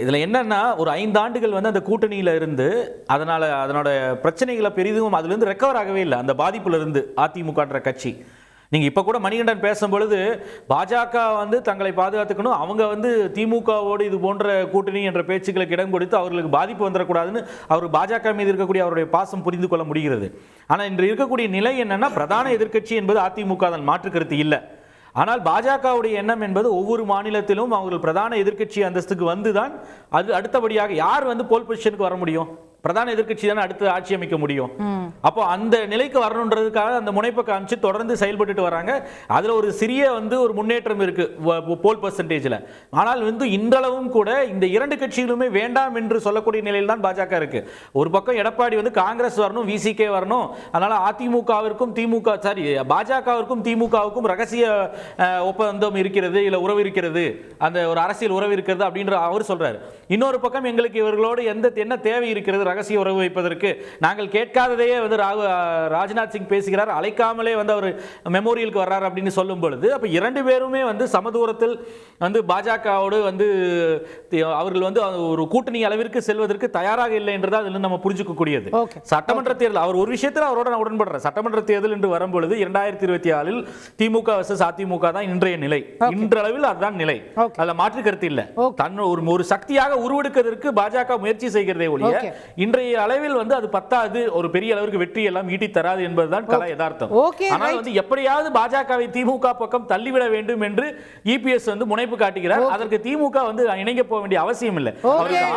இதுல என்னன்னா, ஒரு 5 ஆண்டுகள் வந்து அந்த கூட்டணியில இருந்து அதனோட பிரச்சனைகளை பெரிதும் அதுல இருந்து ரெக்கவர் ஆகவே இல்லை. அந்த பாதிப்புல இருந்து அதிமுகன்ற கட்சி, நீங்க இப்ப கூட மணிகண்டன் பேசும்பொழுது பாஜக வந்து தங்களை பாதுகாத்துக்கணும், அவங்க வந்து திமுகவோடு இது போன்ற கூட்டணி என்ற பேச்சுக்களுக்கு இடம் கொடுத்து அவர்களுக்கு பாதிப்பு வந்துடக்கூடாதுன்னு அவர் பாஜக மீது இருக்கக்கூடிய அவருடைய பாசம் புரிந்து கொள்ள முடிகிறது. ஆனா இன்று இருக்கக்கூடிய நிலை என்னன்னா, பிரதான எதிர்க்கட்சி என்பது அதிமுக, அதன் மாற்று கருத்து இல்லை. ஆனால் பாஜகவுடைய எண்ணம் என்பது ஒவ்வொரு மாநிலத்திலும் அவர்கள் பிரதான எதிர்க்கட்சி அந்தஸ்துக்கு வந்துதான் அது அடுத்தபடியாக யார் வந்து போல் பொசிஷனுக்கு வர முடியும். பிரதான எதிர்க்கட்சி தானே அடுத்து ஆட்சி அமைக்க முடியும். அப்போ அந்த நிலைக்கு வரணுன்றதுக்காக அந்த முனைப்பை காமிச்சு தொடர்ந்து செயல்பட்டுட்டு வராங்க. அதுல ஒரு சிறிய ஒரு முன்னேற்றம் இருக்கு போல் பெர்சன்டேஜ்ல. ஆனால் இன்றளவும் கூட இந்த இரண்டு கட்சிகளுமே வேண்டாம் என்று சொல்லக்கூடிய நிலையில் தான் பாஜக இருக்கு. ஒரு பக்கம் எடப்பாடி காங்கிரஸ் வரணும், விசிகே வரணும், அதனால அதிமுகவிற்கும் பாஜகவிற்கும் திமுகவுக்கும் ரகசிய ஒப்பந்தம் இருக்கிறது, இல்ல உறவு இருக்கிறது, அந்த ஒரு அரசியல் உறவு இருக்கிறது அப்படின்ற அவர் சொல்றாரு. இன்னொரு பக்கம் எங்களுக்கு இவர்களோடு என்ன தேவை இருக்கிறது ரகசிய உறவு வைப்பதற்கு, நாங்கள் கேட்காததையே ராஜ்நாத் சிங் பேசுகிறார், அழைக்காமலே அவர் மெமோரியலுக்கு வர்றார் அப்படின்னு சொல்லும் பொழுது அப்ப இரண்டு பேருமே சமதூரத்தில் பாஜகவோடு அவர்கள் ஒரு கூட்டணி அளவிற்கு செல்வதற்கு தயாராக இல்லை என்றது அதில் நம்ம புரிஞ்சுக்க கூடியது. சட்டமன்ற தேர்தல் அவர் ஒரு விஷயத்தில் அவரோட நான் உடன்படுறேன். சட்டமன்ற தேர்தல் என்று வரும்பொழுது 2024 திமுக வர்சஸ் அதிமுக தான் இன்றைய நிலை. இன்றளவில் அதுதான் நிலை, அதுல மாற்று கருத்து இல்ல. ஒரு சக்தியாக உருவெடுக்கிறதுக்கு பாஜக முயற்சி செய்கிறதே ஒழிய இன்றைய அளவில் அது பத்தாது, ஒரு பெரிய அளவிற்கு வெற்றி எல்லாம் ஈட்டி தராது என்பதுதான் கல யதார்த்தம். ஆனால் எப்படியாவது பாஜகவை திமுக பக்கம் தள்ளிவிட வேண்டும் என்று இபிஎஸ் முனைப்பு காட்டுகிறார். அதற்கு திமுக இணங்க போக வேண்டிய அவசியம் இல்லை.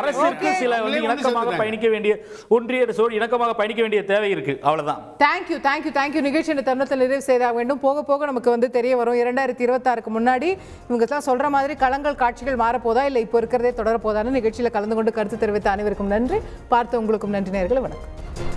அரசுக்கு சில இணக்கமாக பயணிக்க வேண்டிய ஒன்றிய இணக்கமாக பயணிக்க வேண்டிய தேவை இருக்கு, அவ்வளவுதான். தேங்க்யூ. நிகழ்ச்சியின் தருணத்தில் நிறைவு செய்தாக வேண்டும். போக போக நமக்கு தெரிய வரும் 2026க்கு முன்னாடி இவங்க தான் சொல்ற மாதிரி களங்கள் காட்சிகள் மாறப்போதா இல்லை இப்போ இருக்கிறதே தொடர போதான்னு நிகழ்ச்சியில் கலந்து கொண்டு கருத்து தெரிவித்த அனைவருக்கும் நன்றி. பார்த்த உங்களுக்கும் நன்றி நேயர்களே, வணக்கம்.